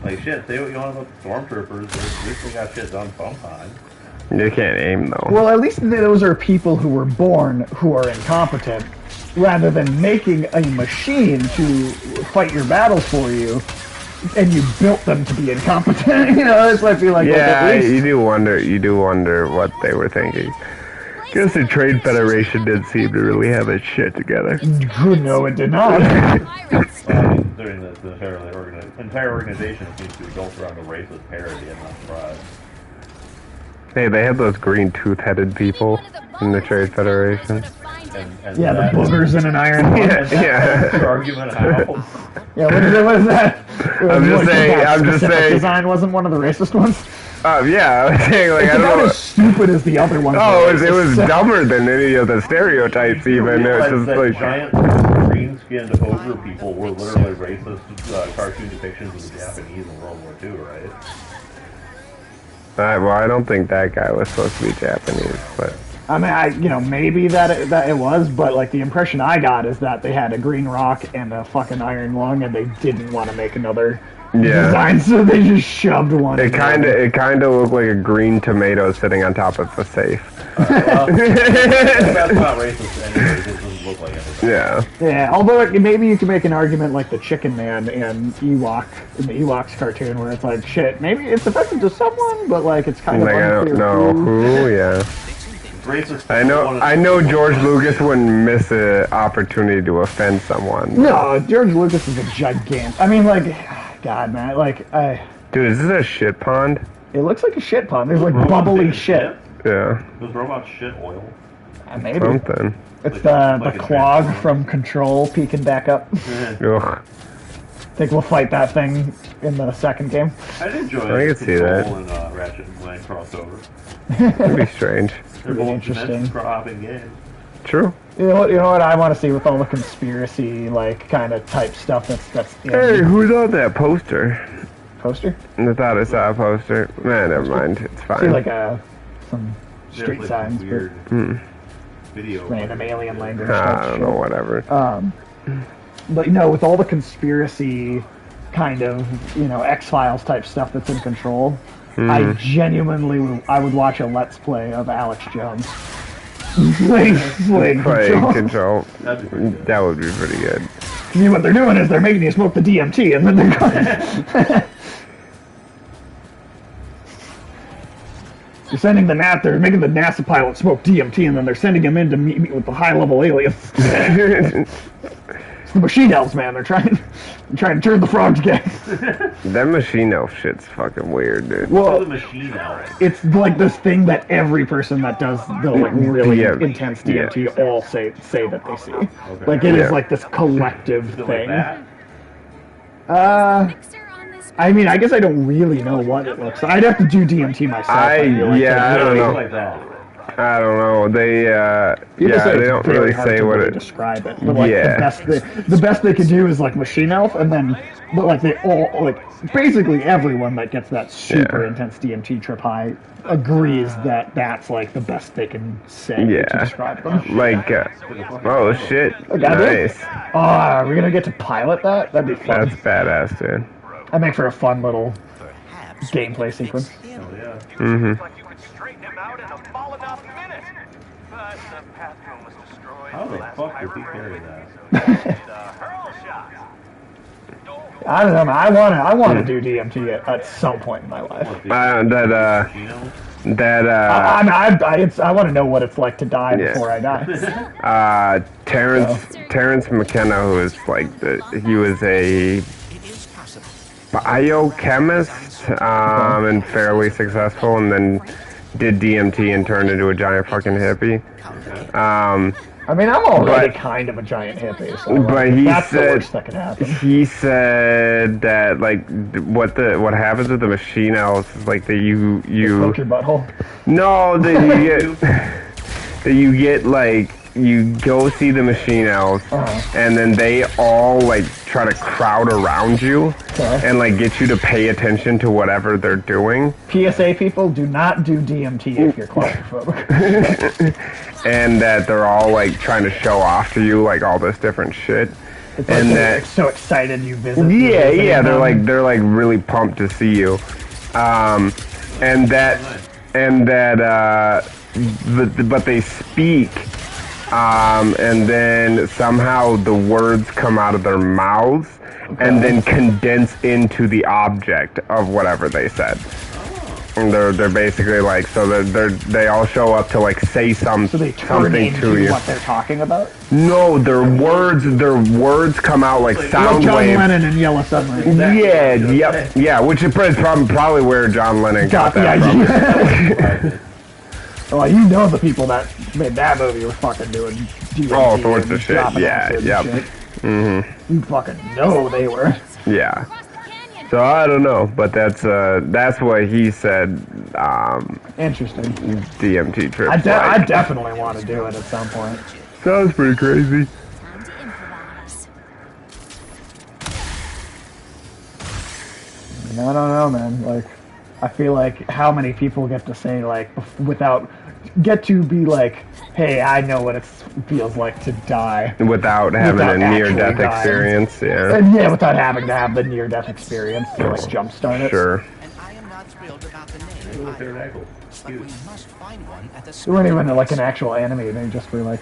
Like, shit, say what you want about the stormtroopers, at least they got shit done sometime. You can't aim though. Well, at least those are people who were born who are incompetent, rather than making a machine to fight your battles for you, and you built them to be incompetent. You know, that's what I feel like. Yeah, at least, you do wonder what they were thinking. Guess the Trade Federation didn't seem to really have its shit together. No, it did not. During the entire organization seems to be built around a racist parody, I'm not surprised. Hey, they had those green tooth-headed people in the Trade Federation. And Yeah, the boogers in an iron. Yeah. Your argument how? Yeah, what is that? I'm just saying. Design wasn't one of the racist ones. Yeah, I was saying, like, It's I don't about know. as stupid as the other ones. Oh, it was dumber than any of the stereotypes, even. It was just that like. giant green-skinned ogre people were literally racist cartoon depictions of the Japanese in World War II, right? Well, I don't think that guy was supposed to be Japanese, but. I mean, maybe that it was, but like the impression I got is that they had a green rock and a fucking iron lung, and they didn't want to make another design, so they just shoved one. It kind of looked like a green tomato sitting on top of a safe. Well, that's not racist anyway. It doesn't look like anything. Yeah. Yeah, although maybe you could make an argument like the Chicken Man in Ewok, in the Ewoks cartoon, where it's like, shit, maybe it's offensive to someone, but like it's kind Like, of I don't know who. Yeah. Racist. I know George Lucas wouldn't miss an opportunity to offend someone. No, George Lucas is a gigantic. I mean, like, God, man, like, Dude, is this a shit pond? it looks like a shit pond. There's like bubbly shit. Yeah. Does robots shit oil? Maybe Something. it's Like the a clog transformer. from Control peeking back up. Ugh. Think we'll fight that thing in the second game. I'd enjoy I could see that. Control and Ratchet and Clank crossover. That'd be strange. They're Pretty both interesting. dimension cropping games. True. You know what I want to see with all the conspiracy like kind of type stuff that's in Hey, the who's on that poster? poster. I thought I saw a poster. Man, never mind. It's See fine. like some There's street like signs, some weird video. but random alien language. I type don't shit. know, whatever. But with all the conspiracy kind of X-Files type stuff that's in Control, I genuinely I would watch a Let's Play of Alex Jones playing Playing Control. Control. That'd be pretty good. That would be pretty good. See, what they're doing is they're making you smoke the DMT, and then they're going. They're sending they're making the NASA pilot smoke DMT, and then they're sending him in to meet with the high-level aliens. It's the machine elves, man. They're trying to turn the frogs gay. That machine elf shit's fucking weird, dude. Oh, Well, the machine elf. it's like this thing that every person that does the like really Yeah. intense DMT all say that they see. Okay. Like it is Yeah. like this collective Is it like thing. that? Mixer on this I mean, I guess I don't really know what it looks like. I'd have to do DMT myself. I feel like, I don't It's know. like that. I don't know. They People say they it's don't very really hard say to what really it. describe it. But like Yeah. the best they could do is like Machine Elf, and then but like they all like basically everyone that gets that super Yeah. intense DMT trip high agrees that that's like the best they can say to Yeah. describe them. Like, oh shit, goddamn. nice. Oh, are we gonna get to pilot that? That'd be fun. That's badass, dude. That'd make for a fun little gameplay sequence. Hell yeah. Mm-hmm. Like you could straighten him out in a fallen off minute. But the bathroom was destroyed. How the last fuck time does he I carry ran that? into it. The hurl shot. I don't know, man. I wanna do DMT at some point in my life. I want to know what it's like to die Yeah. before I die. Terrence McKenna, who is like he was a biochemist, and fairly successful, and then did DMT and turned into a giant fucking hippie. I mean, I'm already But- kind of a giant hippie, so But like, he that's the said worst that could happen. he said that like what happens with the machine elves is like that you Poke your butthole. no that you get that you get like you go see the machine elves and then they all like try to crowd around you Okay. and like get you to pay attention to whatever they're doing. PSA people, do not do DMT if you're claustrophobic. And that they're all like trying to show off to you like all this different shit. It's and they're that so excited you visit. yeah, they're like really pumped to see you, and but they speak, and then somehow the words come out of their mouths, and then condense into the object of whatever they said. And they're basically like, so they all show up to like say So they turn something into to you. what they're talking about. No, their words come out like sound Like John waves. Lennon in Yellow Submarine. Yeah, which is probably where John Lennon got that from. Well, you know the people that made that movie were fucking doing DMT All sorts and of shit. dropping Yeah, acid and yep. shit. Mm-hmm. You fucking know they were. Yeah. So I don't know, but that's what he said. Interesting. DMT trip. I definitely want to do it at some point. Sounds pretty crazy. Time to improvise. I don't know, man. Like, I feel like how many people get to say like get to be like, hey, I know what it feels like to die Without having Without a near-death actually dying. experience, yeah. and without having to have the near-death experience to like jumpstart it. Sure. And I am not thrilled about the name either. But we must find one at the They weren't even like an actual anime. They just were like,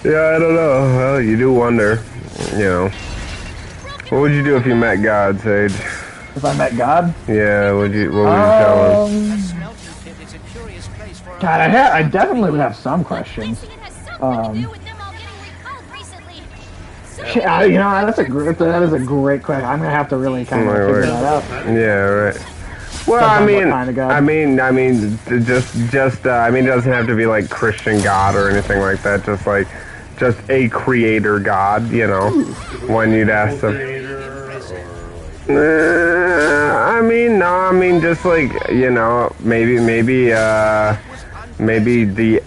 Yeah, I don't know. Well, you do wonder, you know. What would you do if you met God, Sage? if I met God, Yeah, what would you tell him? A smelting pit is a curious place for God, I definitely would have some questions. Guessing it has something to do with them all getting recalled recently. So Yeah, you know, that is a great question. I'm gonna have to really kind of My figure word. that out. Yeah, right. Well, Depends I on what mean, kind of God. I mean, it doesn't have to be like Christian God or anything like that. Just a creator God, you know. When you'd ask them. Just like, you know, maybe the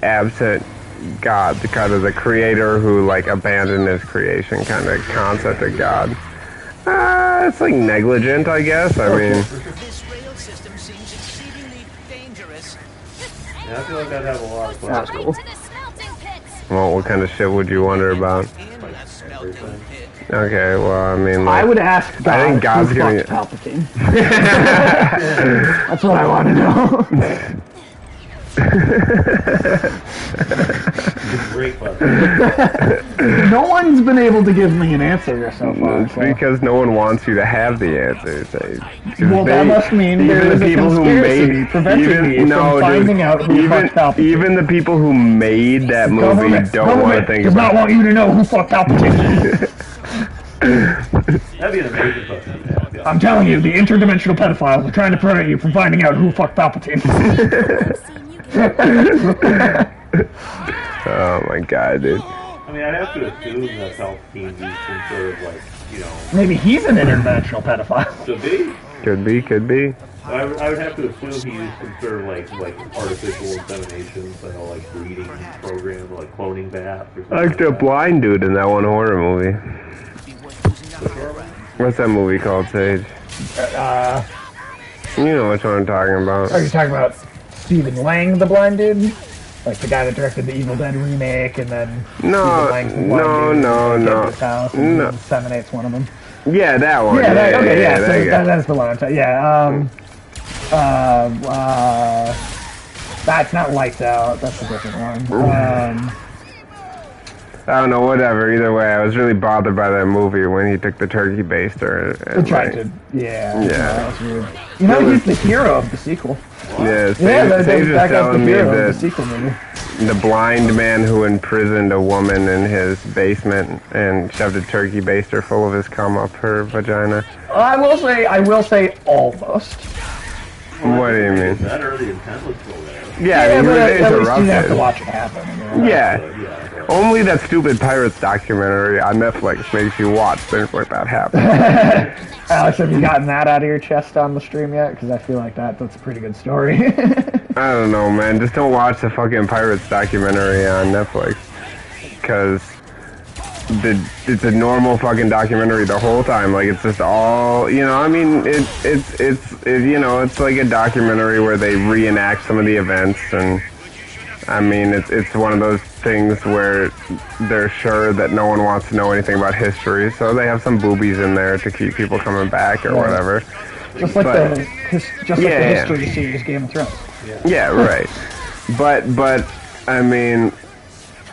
absent God, the kind of the creator who like abandoned his creation kind of concept of God. It's like negligent, I guess. I mean, this rail system seems exceedingly dangerous. Yeah, I feel like I'd have a lot of That's questions. cool. to the smelting pits. well, what kind of shit would you wonder about? In the smelting pit. Okay, well, I mean, I like, would ask God I think God's who gonna- fucked Palpatine. That's what I want to know. Great question. No one's been able to give me an answer so far. it's So. because no one wants you to have the answers. Well, that must mean there is a conspiracy preventing me from finding out who fucked Palpatine. even the people who made that movie don't want to think does not about want you to know who fucked Palpatine. That'd be an amazing question. Yeah. I'm telling you, the interdimensional pedophiles are trying to prevent you from finding out who fucked Palpatine. Oh my god, dude. I mean, I'd have to assume that Palpatine used some sort of like, you know, Maybe he's an interdimensional pedophile. to be. Could be. I would have to assume he used some sort of like artificial insemination, so like breeding program, or like cloning bats or something. Like the that. blind dude in that one horror movie. Be worth using that program. What's that movie called, Sage? You know which one I'm talking about. Are you talking about Stephen Lang, the blind dude? Like the guy that directed the Evil Dead remake, and then No, Stephen Lang's the blind dude no, who no. came to his house and No. inseminates one of them. Yeah, that one. Yeah, yeah. So that guy. that's the one I'm talking. Yeah. That's not Lights Out. That's a different one. I don't know, whatever. Either way, I was really bothered by that movie when he took the turkey baster. And, Tried like, to. Yeah. Yeah. That was weird. You know, he's the hero of the sequel. Yeah, Yeah, Sage was that guy's the telling me hero of the that sequel movie. the blind man who imprisoned a woman in his basement and shoved a turkey baster full of his cum up her vagina. I will say almost. What do you mean? That early intent was still there. Yeah, he but was at least you have to interrupted. watch it happen. You know? Yeah. Only that stupid Pirates documentary on Netflix makes you watch things like that happen. Alex, have you gotten that out of your chest on the stream yet? Because I feel like that's a pretty good story. I don't know, man. Just don't watch the fucking Pirates documentary on Netflix. Because it's a normal fucking documentary the whole time. Like it's just all, you know. I mean, it's you know, it's like a documentary where they reenact some of the events, and I mean, it's one of those things where they're sure that no one wants to know anything about history, so they have some boobies in there to keep people coming back or whatever. Just like the history series Game of Thrones. Yeah, right. But I mean,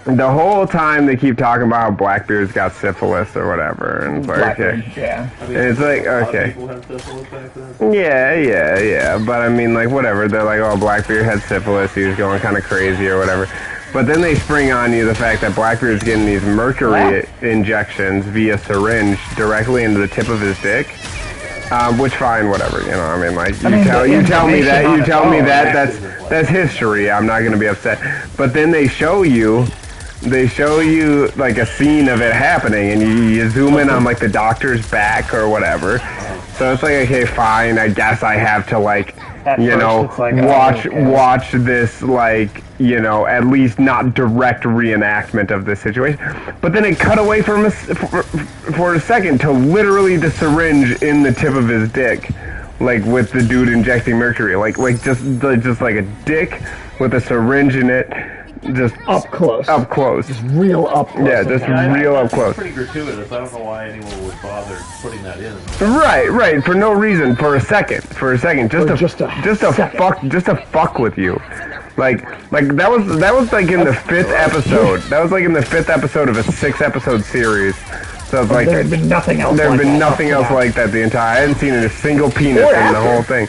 the whole time they keep talking about Blackbeard's got syphilis or whatever, and it's like, okay. Yeah. And it's like, okay. People had syphilis back then? Yeah. But I mean, like, whatever. They're like, oh, Blackbeard had syphilis. He was going kind of crazy or whatever. But then they spring on you the fact that Blackbeard's getting these mercury injections via syringe directly into the tip of his dick. Which fine, whatever, you know. I mean, like you tell me that's history. I'm not gonna be upset. But then they show you like a scene of it happening, and you zoom in on like the doctor's back or whatever. So it's like, okay, fine. I guess I have to like, you know, watch this, like, you know, at least not direct reenactment of this situation. But then it cut away for a second to literally the syringe in the tip of his dick, like with the dude injecting mercury, like just like a dick with a syringe in it. Just up close. Just real up close. Yeah, just real up close. It's pretty gratuitous. I don't know why anyone would bother putting that in. Right, for no reason, for a second, just to fuck with you. Like that was like in the 5th episode. That was like in the 5th episode of a 6-episode series. So it's like there had been nothing else. Like that the entire. I hadn't seen a single penis in the whole thing.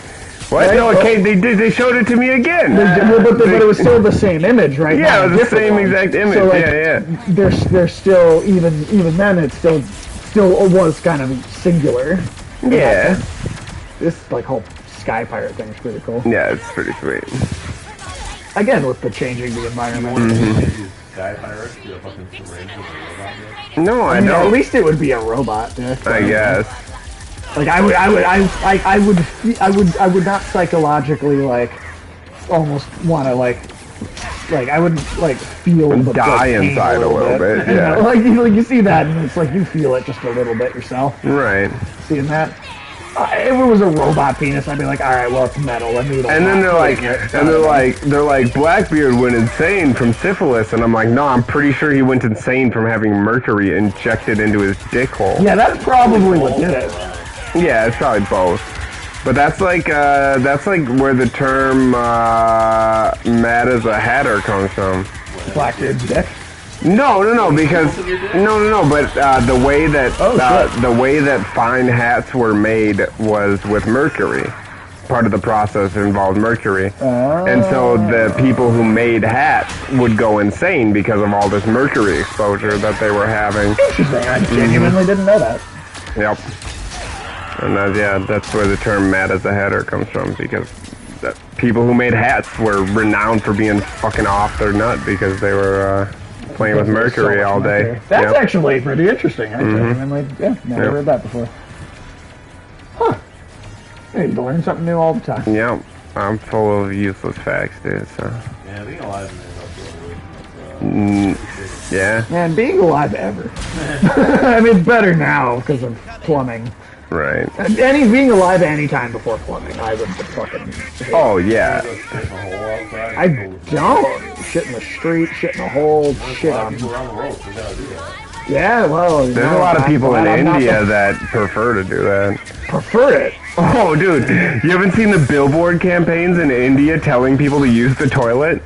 What? Right? No, okay, they showed it to me again. But it was still the same image, right? Yeah, it was the same exact image. So, like, There's still even then it still was kind of singular. Yeah. This like whole Sky Pirate thing is pretty cool. Yeah, it's pretty sweet. Again, with the changing the environment. Sky Pirate, you a fucking syringe with a robot? No, I don't. At least it would be a robot. I guess. Like I would not psychologically like almost want to like I would like feel the die inside a little bit. Yeah, you know, like you see that and it's like you feel it just a little bit yourself. Right. Seeing that. If it was a robot penis, I'd be like, all right, well, it's metal. And then they're like, Blackbeard went insane from syphilis, and I'm like, no, I'm pretty sure he went insane from having mercury injected into his dick hole. Yeah, that's probably what did it. Yeah, it's probably both. But that's like where the term "mad as a hatter" comes from. Blackbeard's dick. No, because but the way that fine hats were made was with mercury. Part of the process involved mercury, and so the people who made hats would go insane because of all this mercury exposure that they were having. Interesting. I genuinely didn't know that. Yep. And that's where the term "mad as a hatter" comes from, because people who made hats were renowned for being fucking off their nut because they were playing with mercury all day. That's actually pretty interesting. I never heard that before. Huh. Hey, you learn something new all the time. Yep. I'm full of useless facts, dude, so. Yeah, being alive yeah. Man, being alive ever. I mean, it's better now because of plumbing. Right. Being alive any time before plumbing, I would fucking. Oh yeah. I don't shit in the street, shit in a hole, shit on. Yeah, well, there's a lot of people in India that prefer to do that. Prefer it? Oh, dude, you haven't seen the billboard campaigns in India telling people to use the toilet?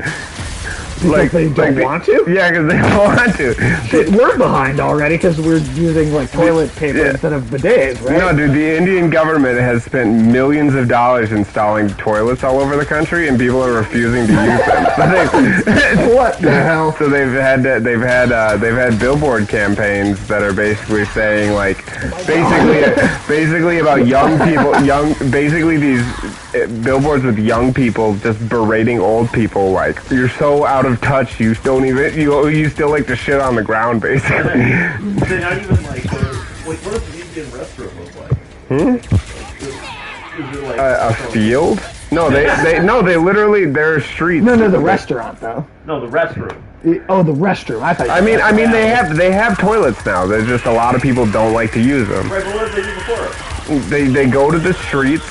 Because they don't want to? Yeah, because they don't want to. Shit, we're behind already because we're using like toilet paper instead of bidets, right? No, dude, the Indian government has spent millions of dollars installing toilets all over the country, and people are refusing to use them. What the hell? So they've had billboard campaigns that are basically saying like, basically about young people, basically these billboards with young people just berating old people like, you're so out of touch, you don't even, you still like to shit on the ground, basically. They're not even like, what does the Indian restroom look like? Is it like a field? No, they literally, they're streets. No, the restaurant though. No, the restroom. Oh, the restroom. I thought. I mean, they have toilets now. There's just a lot of people don't like to use them. Right, but what did they do before? They go to the streets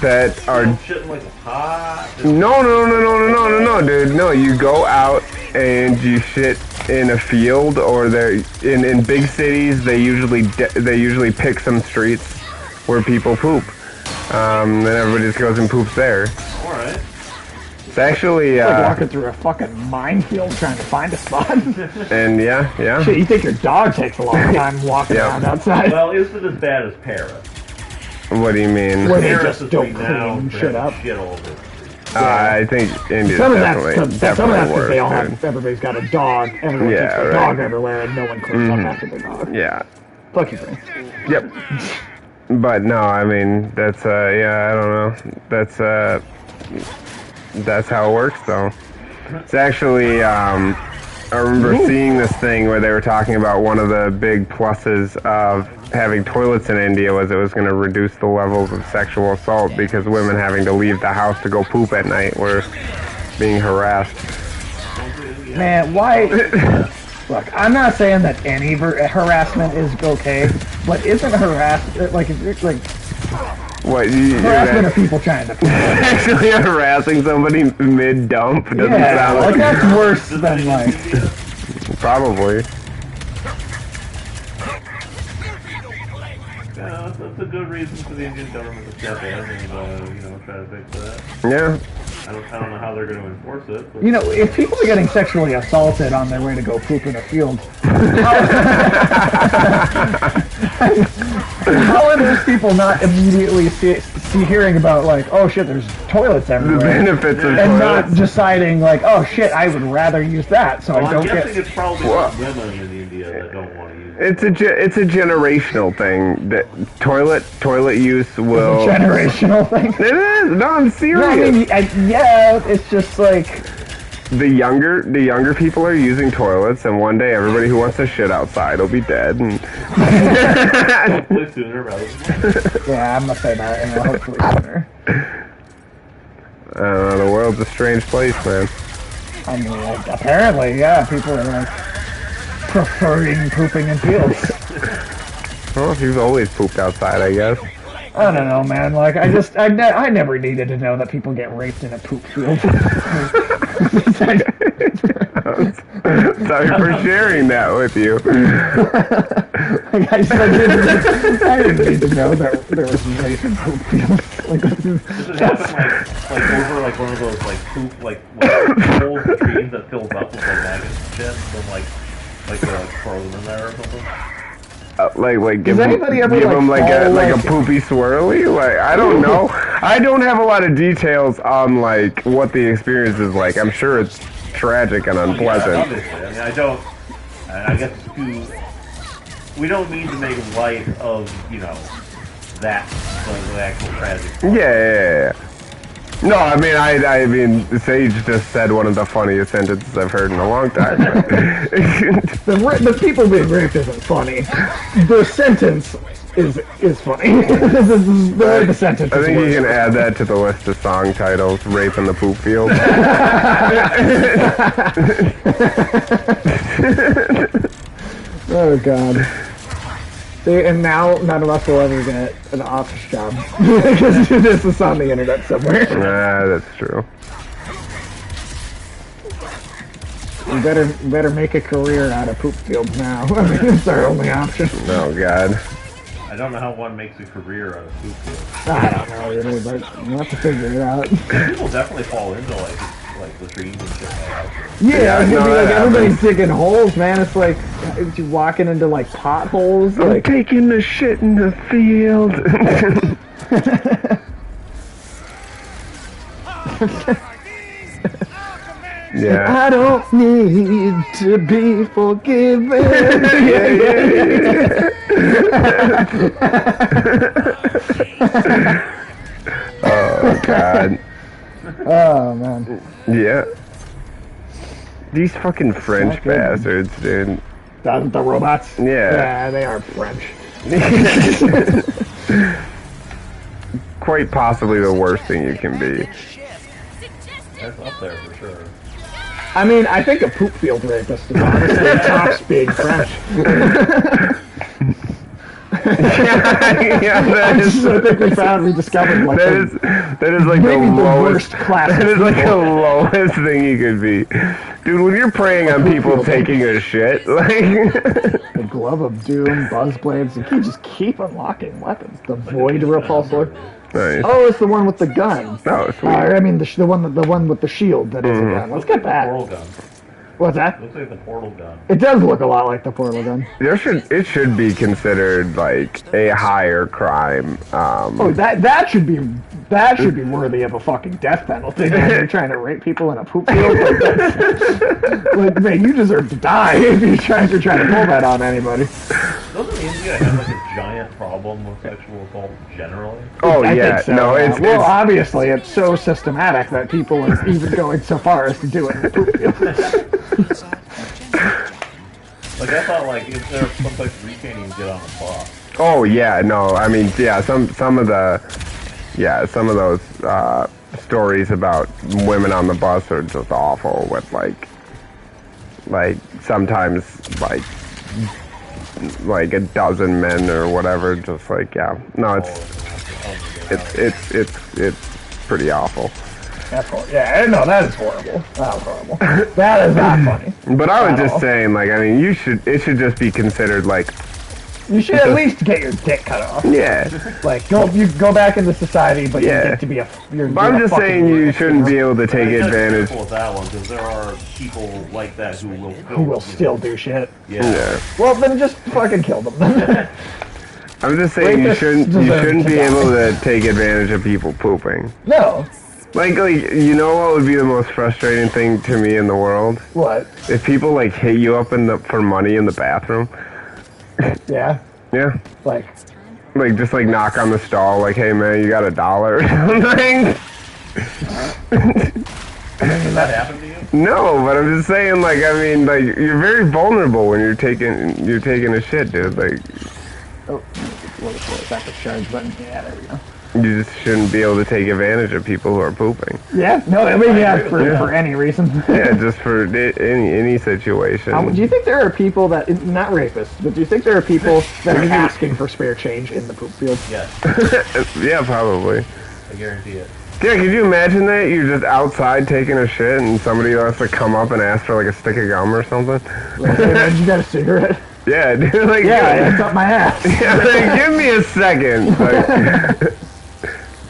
that are. Shit in like a pot. No, dude. No, you go out and you shit in a field, or they're in big cities. They usually pick some streets where people poop. Then everybody just goes and poops there. All right. It's actually like walking through a fucking minefield trying to find a spot. And yeah. Shit, you think your dog takes a long time walking around outside? Well, is it as bad as Paris? What do you mean? Where they Paris just don't clean shit up. Shit all over. I think India's Some of definitely that's because worse, they all dude. have, everybody's got a dog. Everyone takes their dog everywhere, and no one cleans up after their dog. Yeah. Fuck you, Frank. Yep. But no, I mean that's I don't know. That's how it works though. It's actually I remember seeing this thing where they were talking about one of the big pluses of having toilets in India was it was going to reduce the levels of sexual assault because women having to leave the house to go poop at night were being harassed. Man, why? Look, I'm not saying that any harassment is okay, but isn't harassment like what? Harassment of people trying to poop? Actually harassing somebody mid-dump doesn't sound like that's worse than like... Probably. Yeah, that's a good reason for the Indian government to step in and, try to fix that. Yeah. I don't know how they're going to enforce it. But... You know, if people are getting sexually assaulted on their way to go poop in a field, how are those people not immediately hearing about, like, oh shit, there's toilets everywhere? The benefits of and toilets. not deciding, like, oh shit, I would rather use that, so I don't get... I'm guessing it's probably women in India that don't want to use it. It's a generational thing. That toilet use will... It's a generational thing? It is! No, I'm serious. No, I mean, yeah, it's just like... The younger people are using toilets, and one day everybody who wants to shit outside will be dead. And hopefully sooner rather than later. Yeah, I'm gonna say that. Hopefully sooner. I don't know. The world's a strange place, man. I mean, like, apparently, yeah, people are like preferring pooping in fields. Well, you've always pooped outside, I guess. I don't know, man. Like, I never needed to know that people get raped in a poop field. Sorry for sharing that with you. Like I didn't need to know that there was rape in poop fields. Like, does it happen like over like one of those like poop like holes in trees that fills up with like maggots and shit, and like they're like frozen in there or something? Give them like a poopy swirly? Like, I don't know. I don't have a lot of details on like what the experience is like. I'm sure it's tragic and unpleasant. Yeah, obviously. I mean, I guess we don't need to make light of that the actual tragedy. Yeah. No, I mean, Sage just said one of the funniest sentences I've heard in a long time. The people being raped isn't funny. The sentence is funny. The sentence. I think you can add that to the list of song titles: "Rape in the Poop Field." Oh God. See, and now none of us will ever get an office job because this is on the internet somewhere. That's true. We better make a career out of poop fields now. I mean, it's our only option. Oh God. I don't know how one makes a career out of poop fields. I don't know really, but we'll have to figure it out. People definitely fall into like latrines and shit like that. Yeah, it's gonna be like everybody's digging holes, man. It's like you're walking into like potholes. I'm like taking the shit in the field. Yeah. I don't need to be forgiven. Oh God. Oh man. Yeah. These fucking French bastards, dude. The robots? Yeah. Yeah, they are French. Quite possibly the worst thing you can be. That's up there for sure. I mean, I think a poop field rapist is honestly tops being French. Yeah, we discovered like that is like the maybe the lowest worst class. That is like the lowest thing you could be, dude. When you're preying on people taking a shit, like the glove of doom, buzz blades, and you just keep unlocking weapons. The void repulsor. Nice. Oh, it's the one with the gun. Oh, sweet. I mean the one with the shield that is a gun. Let's get that. Portal gun. What's that? Looks like the portal gun. It does look a lot like the portal gun. It should be considered like a higher crime. Oh, that should be worthy of a fucking death penalty. Man. You're trying to rape people in a poop field. Like, man, you deserve to die if you're trying to pull that on anybody. Doesn't India have like a giant problem with sexual assault generally? Oh I yeah, think so, no, yeah. it's well, obviously it's so systematic that people are even going so far as to do it in the poop field. Like I thought, like if there's some place where you can't even get on a bus. Oh yeah, no, I mean yeah, some of those stories about women on the bus are just awful. With like sometimes like a dozen men or whatever. Just like no, it's pretty awful. That's horrible. Yeah, no, that is horrible. That was horrible. That is not funny. But I was just saying, like, I mean, it should just be considered like. You should at least get your dick cut off. Yeah. Like, you go back into society, but you get to be a. But I'm just saying you shouldn't be able to take advantage. With that one, because there are people like that who will still do shit. Yeah. Well, then just fucking kill them. I'm just saying you shouldn't be able to take advantage of people pooping. No. Like, you know what would be the most frustrating thing to me in the world? What? If people, like, hit you up for money in the bathroom. Yeah? Yeah. Like, just, like, knock on the stall, like, hey, man, you got $1 or something? Does that happen to you? No, but I'm just saying, like, I mean, like, you're very vulnerable when you're taking a shit, dude. Like... Oh, what is that? The charge button? Yeah, there we go. You just shouldn't be able to take advantage of people who are pooping. Yeah, no, I mean, for any reason. Yeah, just for any situation. Do you think there are people that, not rapists, but do you think there are people that are asking for spare change in the poop field? Yes. Yeah, probably. I guarantee it. Yeah, could you imagine that? You're just outside taking a shit and somebody has to come up and ask for like a stick of gum or something? Like, hey, man, you got a cigarette? Yeah, dude. Like, yeah, it's up my ass. Yeah, like, give me a second. Like,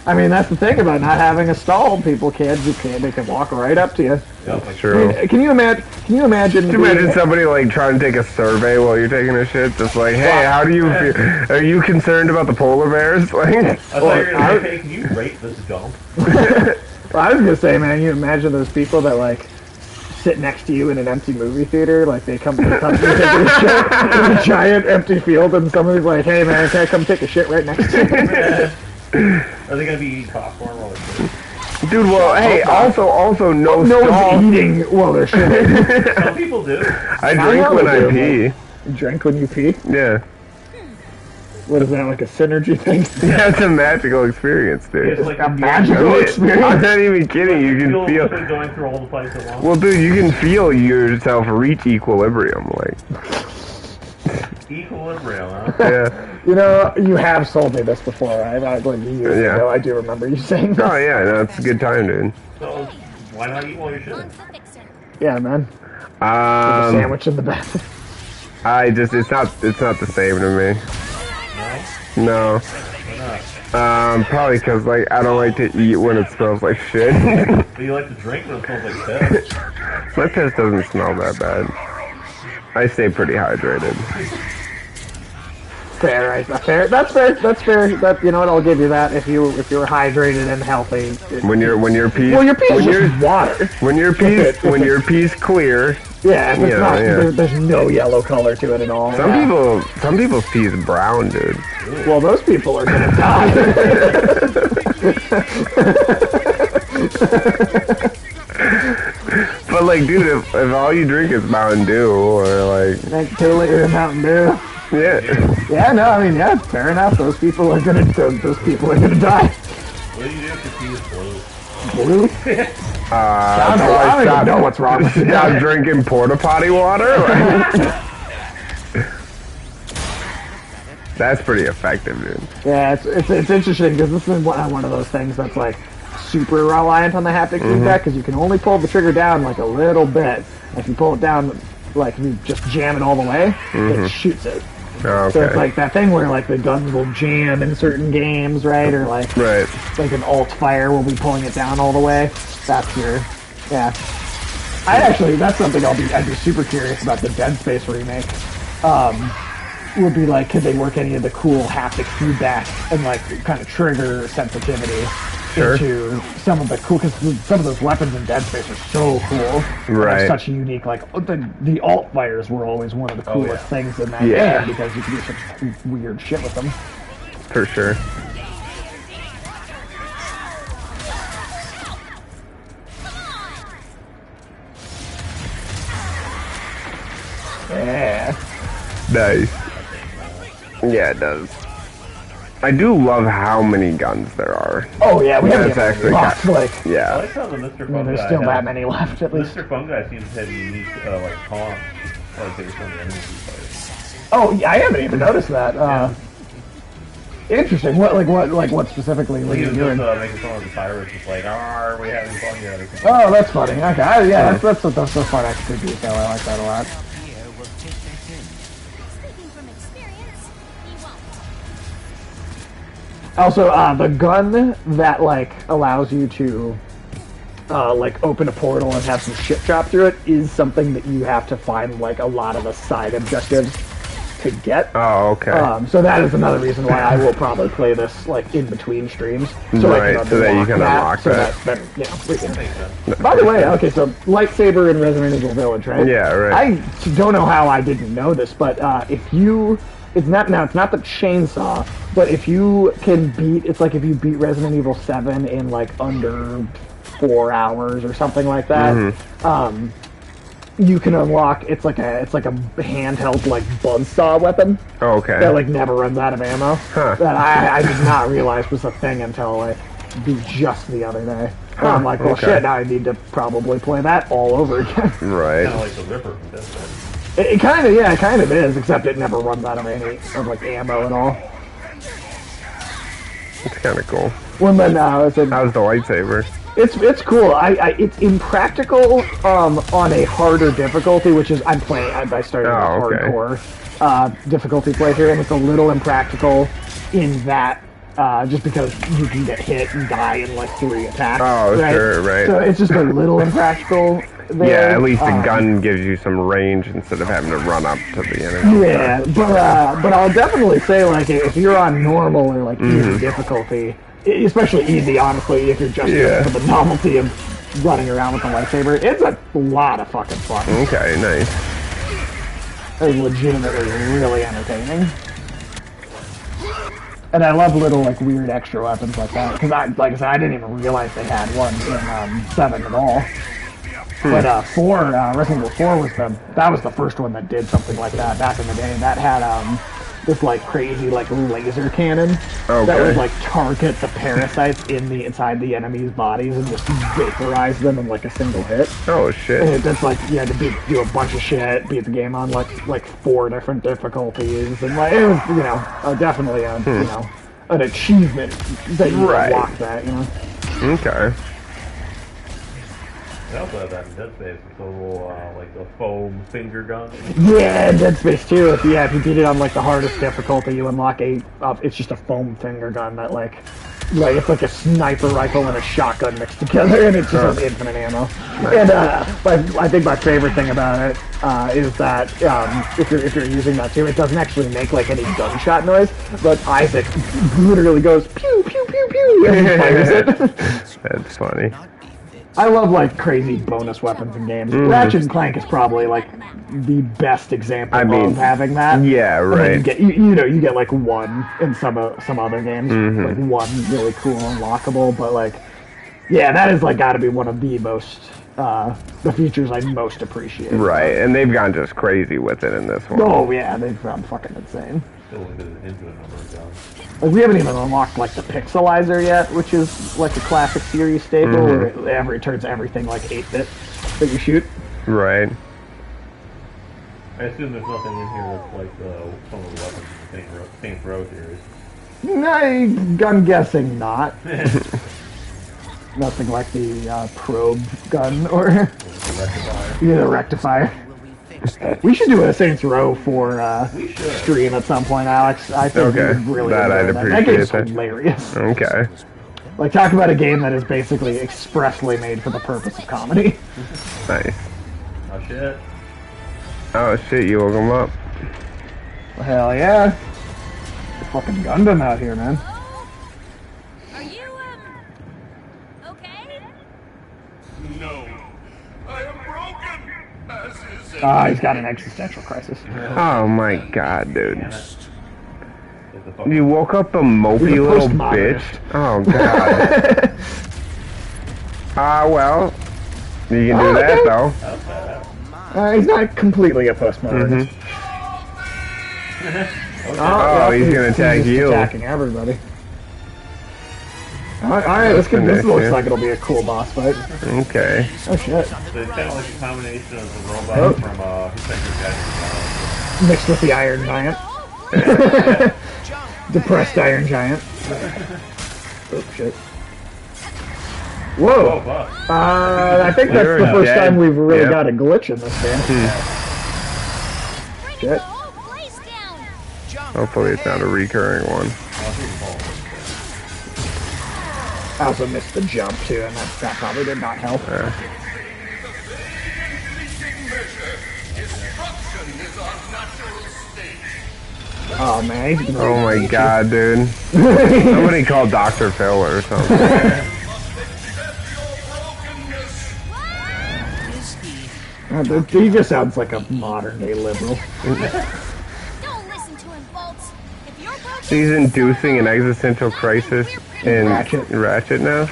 I mean, that's the thing about not having a stall. People they can walk right up to you. Yep, true. I mean, can you imagine? Can you imagine somebody like trying to take a survey while you're taking a shit? Just like, hey, how do you feel? Are you concerned about the polar bears? Like, I thought you were gonna say, hey, can you rate this dump? Well, I was gonna say, man, you imagine those people that like sit next to you in an empty movie theater, like they come to take a shit in a giant empty field, and somebody's like, hey, man, can I come take a shit right next to you? Are they gonna be eating popcorn while they're shitting? Dude, well, hey, also no one's eating while they're shitting. Some people do. I drink when I pee. You drink when you pee? Yeah. What is that, like a synergy thing? Yeah, it's a magical experience, dude. It's like a magical experience? I'm not even kidding. You can feel going through all the pipes at once. Well, dude, you can feel yourself reach equilibrium, like. Equilibrium, huh? Yeah. You know, you have sold me this before, right? Like years ago, I do remember you saying this. Oh yeah, no, it's a good time, dude. So why not eat while you're shitting? Yeah, man. With a sandwich in the back. It's not the same to me. No. Why not? Probably because like I don't like to eat when it smells like shit. But you like to drink when it smells like piss? My piss doesn't smell that bad. I stay pretty hydrated. Fair, right? That's fair. That, you know what? I'll give you that. If you're hydrated and healthy. When your pee. Well, your pee is just water. When your pee's clear. Yeah, if it's not, there's no yellow color to it at all. Some people's pee is brown, dude. Well, those people are gonna die. But like, dude, if all you drink is Mountain Dew or like 2 liter of Mountain Dew. Yeah. Yeah, no, I mean, yeah, fair enough. Those people are gonna die. What do you do if your pee is blue? Blue? I don't even know what's wrong with you. Stop drinking porta potty water? That's pretty effective, dude. Yeah, it's interesting because this is one of those things that's like super reliant on the haptic feedback because you can only pull the trigger down like a little bit. If you pull it down, like if you just jam it all the way, it shoots it. Oh, okay. So it's like that thing where like the guns will jam in certain games, right? Or like like an alt fire will be pulling it down all the way. That's your that's something I'd be super curious about the Dead Space remake. Would be like, could they work any of the cool haptic feedback and like kind of trigger sensitivity into some of the cool, because some of those weapons in Dead Space are so cool. Right. Such a unique, like, the alt fires were always one of the coolest things in that game because you could do such weird shit with them. For sure. Yeah. Nice. Yeah, it does. I do love how many guns there are. Oh yeah, we haven't actually lost, like, yeah. I like how the Mr. Fungi there's still that many left at least. Mr. Fungi seems to have unique like taunts, like based on the enemies you fight. Oh yeah, I haven't even noticed that. Interesting. What specifically were you doing? Making fun of the pirates, just like, are we having fun yet? Oh, that's funny. Okay, that's so fun extra detail. I like that a lot. Also, the gun that like allows you to like open a portal and have some shit drop through it is something that you have to find like a lot of the side objectives to get. Oh, okay. So that is another reason why I will probably play this like in between streams, so right, I can so that you can unlock so that. then, we can. By the way, okay, so lightsaber in Resident Evil Village, right? Yeah, right. I don't know how I didn't know this, but if you it's not the chainsaw, but if you can beat, it's like if you beat Resident Evil 7 in like under 4 hours or something like that, you can unlock, it's like a handheld like buzzsaw weapon. Oh, okay. That like never runs out of ammo. That I did not realize was a thing until like just the other day. And I'm like, well shit, now I need to probably play that all over again. Right. Kind of like the Ripper from Dead Space. It kind of is, except it never runs out of like ammo at all. It's kind of cool. Well, then how's the lightsaber? It's cool. It's impractical on a harder difficulty, which is I started with hardcore difficulty play here, and it's a little impractical in that just because you can get hit and die in like 3 attacks. Oh, right? sure, right. So it's just a little impractical there. Yeah, at least the gun gives you some range instead of having to run up to the enemy. Yeah, but I'll definitely say like if you're on normal or like easy difficulty, especially easy, honestly, if you're just looking for the novelty of running around with a lightsaber, it's a lot of fucking fun. Okay, nice. It's legitimately really entertaining. And I love little like weird extra weapons like that because like I said, I didn't even realize they had one in 7 at all. But Resident Evil 4 was the first one that did something like that back in the day. That had this like crazy like laser cannon that would like target the parasites inside the enemy's bodies and just vaporize them in like a single hit. Oh shit! And that's like you had to do a bunch of shit, beat the game on like 4 different difficulties, and like it was definitely an achievement that you unlocked that, Okay. They also have that in Dead Space, it's a little, like a foam finger gun. Yeah, Dead Space 2, if you beat it on, like, the hardest difficulty, you unlock it's just a foam finger gun that, like, it's like a sniper rifle and a shotgun mixed together, and it's just infinite ammo. And, I think my favorite thing about it, is that, if you're using that too, it doesn't actually make, like, any gunshot noise, but Isaac literally goes, pew, pew, pew, pew, and he fires it. That's funny. I love like crazy bonus weapons in games. Ratchet and Clank is probably like the best example of having that. Yeah, right. And then you get like one in some other games, like one really cool unlockable. But like, yeah, that is like got to be one of the most the features I most appreciate. Right, and they've gone just crazy with it in this one. Oh yeah, they've gone fucking insane. Still look at an infinite number of guns. Like, we haven't even unlocked, like, the pixelizer yet, which is, like, a classic series staple, where it turns everything, like, 8-bit that you shoot. Right. I assume there's nothing in here that's like some of the weapons in the Saints Row series. I'm guessing not. Nothing like the probe gun or The rectifier. the rectifier. We should do a Saints Row for stream at some point, Alex. I think Okay. we would really That I'd enjoy that. That appreciate game's that. hilarious. Okay. Like, talk about a game that is basically expressly made for the purpose of comedy. Nice. Oh shit. Oh shit, you woke him up. Hell yeah. Fucking Gundam out here, man. Are you, okay? No. I am broken, as is Ah, he's got an existential crisis. Oh my god, dude. It's a fucking You woke up a mopey He's a little postmodernist. bitch. Oh god. Well. You can do that though. He's not completely a postmodernist. Oh, he's gonna attack just you. Attacking everybody. Alright, let's get this. Looks like it'll be a cool boss fight. Okay. Oh shit. So it's kind of like a combination of the robot from Inspector Gadget. Mixed with the Iron Giant. Depressed Iron Giant. Oh shit. Whoa! Oh fuck. I think that's You're the first dead. time we've really Yep. got a glitch in this game. Bring Shit. the whole place down. Hopefully it's not a recurring one. I also missed the jump too, and that probably did not help. Oh man, he's Oh my god, dude. Somebody called Dr. Phil or something. He just sounds like a modern day liberal. Don't listen to him, Bolts. If you're broken, She's inducing an existential crisis in Ratchet. now.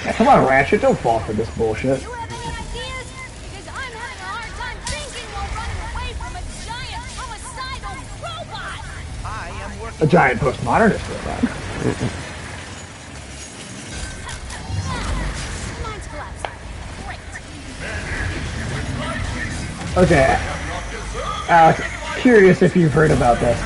Yeah, come on, Ratchet, don't fall for this bullshit. you have any ideas? Because I'm having a hard time thinking while running away from a giant homicidal robot. I am A working. giant postmodernist robot. Mine's collapsing. Great. Okay. Alex, curious if you've heard about this.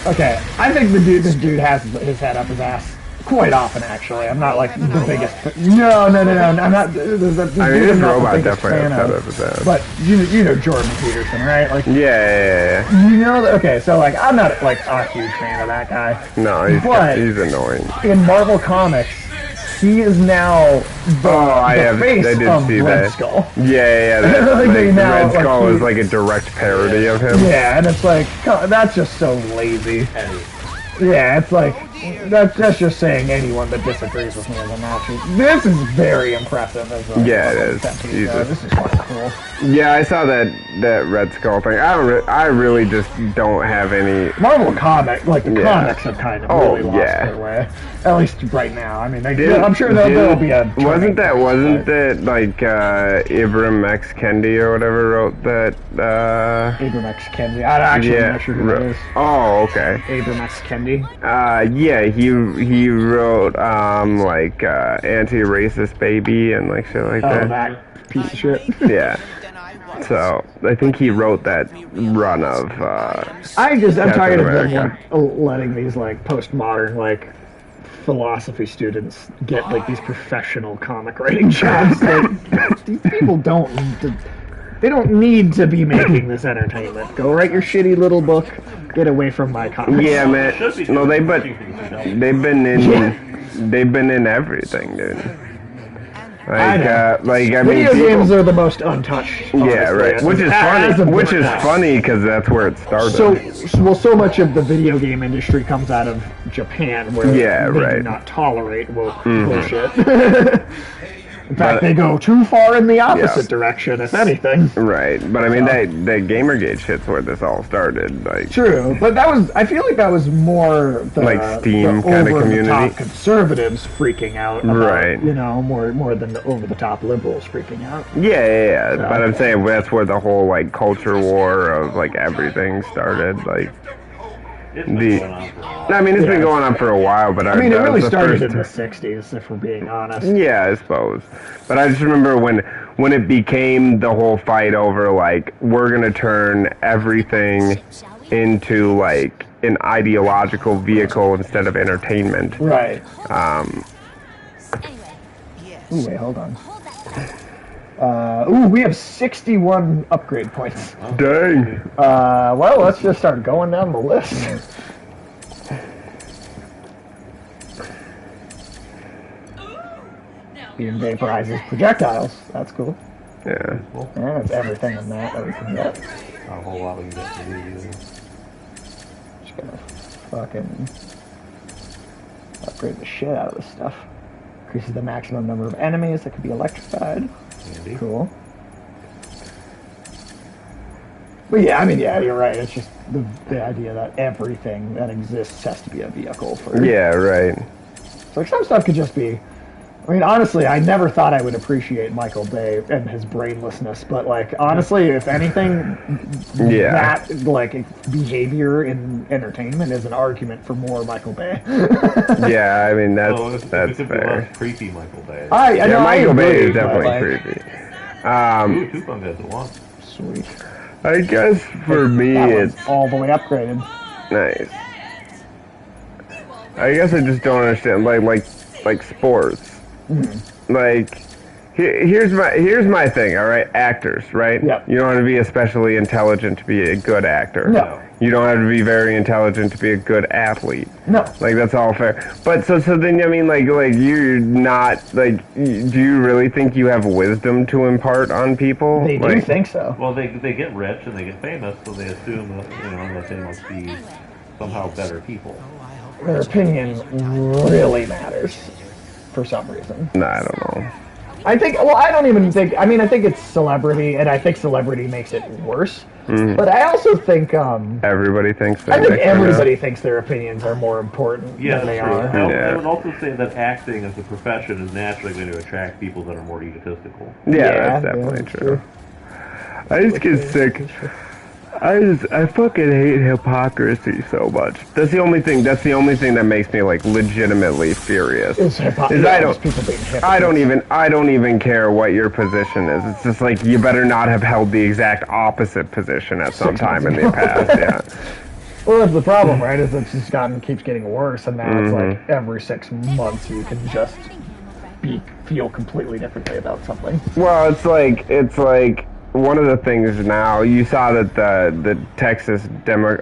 Okay, I think this dude has his head up his ass quite often, actually. I'm not like the biggest. No, I'm not. I mean, this robot definitely has set up his ass. But you know Jordan Peterson, right? Like, Yeah. you know that. Okay, so like I'm not like a huge fan of that guy. No, But- he's annoying. In Marvel Comics, he is now the face I did of see Red that. Skull. Yeah, that, Like, like, now, Red like, Skull he- is like a direct parody of him. Yeah, and it's like, that's just so lazy. Yeah, it's like, that's just saying anyone that disagrees with me as a Nazi. This is very impressive as a Yeah, it is. This Jesus. is quite cool. Yeah, I saw that Red Skull thing. I really just don't have any. Marvel comic, like the Yeah. comics have kind of Oh, really lost yeah. their way. At least right now. I mean, Did- I'm sure there'll be a... Wasn't turning that like Ibram X Kendi or whatever wrote that? Abram X Kendi. I'm actually not sure who that is. Oh, okay. Abram X Kendi. Yeah, he wrote like anti-racist baby and like shit like Oh, that. that piece of shit. Yeah. So I think he wrote that run of. I'm Captain tired of them America. like, letting these like postmodern like philosophy students get like these professional comic writing jobs. Like, these people don't need to. They don't need to be making this entertainment. Go write your shitty little book. Get away from my comics. Yeah, man. No, they've been in everything, dude. I know. I mean, Video people- games are the most untouched. Yeah, right. Which is funny. Which is funny because that's where it started. So much of the video game industry comes out of Japan, where Yeah, they right. do not tolerate woke bullshit. In fact, they go too far in the opposite direction, if anything. Right, but I mean that Gamergate shit's where this all started. Like, True, but I feel like that was more the Like Steam the kinda over-the-top community. conservatives freaking out, about, Right. You know, more than the over the top liberals freaking out. yeah. But I'm saying that's where the whole like culture war of like everything started. Like, It's been going on for a while. I mean, it's been going on for a while, but I mean, it that really was the started first in the 60s, if we're being honest. Yeah, I suppose. But I just remember when it became the whole fight over, like, we're going to turn everything into, like, an ideological vehicle instead of entertainment. Right. Yes. Ooh, wait, hold on. Ooh, we have 61 upgrade points. Dang. Well, let's just start going down the list. Beam vaporizes projectiles. That's cool. Yeah. Yeah, that's everything in that we can get. Not a whole lot we can get to do either. Just gonna fucking upgrade the shit out of this stuff. Increases the maximum number of enemies that can be electrified. Handy. Cool. But yeah, I mean, yeah, you're right. It's just the idea that everything that exists has to be a vehicle for. Yeah, right. So like some stuff could just be. I mean, honestly, I never thought I would appreciate Michael Bay and his brainlessness, but like, honestly, if anything, that like behavior in entertainment is an argument for more Michael Bay. Yeah, I mean that's It that's could be fair. less creepy Michael Bay. I know, Michael Bay is but, definitely like, creepy. Two fun guys at once. Sweet. I guess for me That it's one's all the way upgraded. nice. I guess I just don't understand like sports. Like here's my thing, all right? Actors, right? Yep. You don't have to be especially intelligent to be a good actor. No. You don't have to be very intelligent to be a good athlete. No. Like that's all fair. But so then I mean like you're not like do you really think you have wisdom to impart on people? They do think so. Well, they get rich and they get famous, so they assume that that they must be somehow better people. Their opinion really matters for some reason. No, I don't know. I think, well, I don't even think, I mean, I think it's celebrity, and I think celebrity makes it worse. But I also think, Everybody thinks I think next to everybody thinks their opinions are more important Yeah, than they true. are. I would also say that acting as a profession is naturally going to attract people that are more egotistical. Yeah, that's definitely true. I just get sick. I fucking hate hypocrisy so much. That's the only thing that makes me like legitimately furious. It's Is I don't even care what your position is. It's just like you better not have held the exact opposite position at some time in the past. Yeah. Well, that's the problem, right? Is it's just keeps getting worse, and now it's like every 6 months you can just feel completely differently about something. Well, it's like one of the things now, you saw that the Texas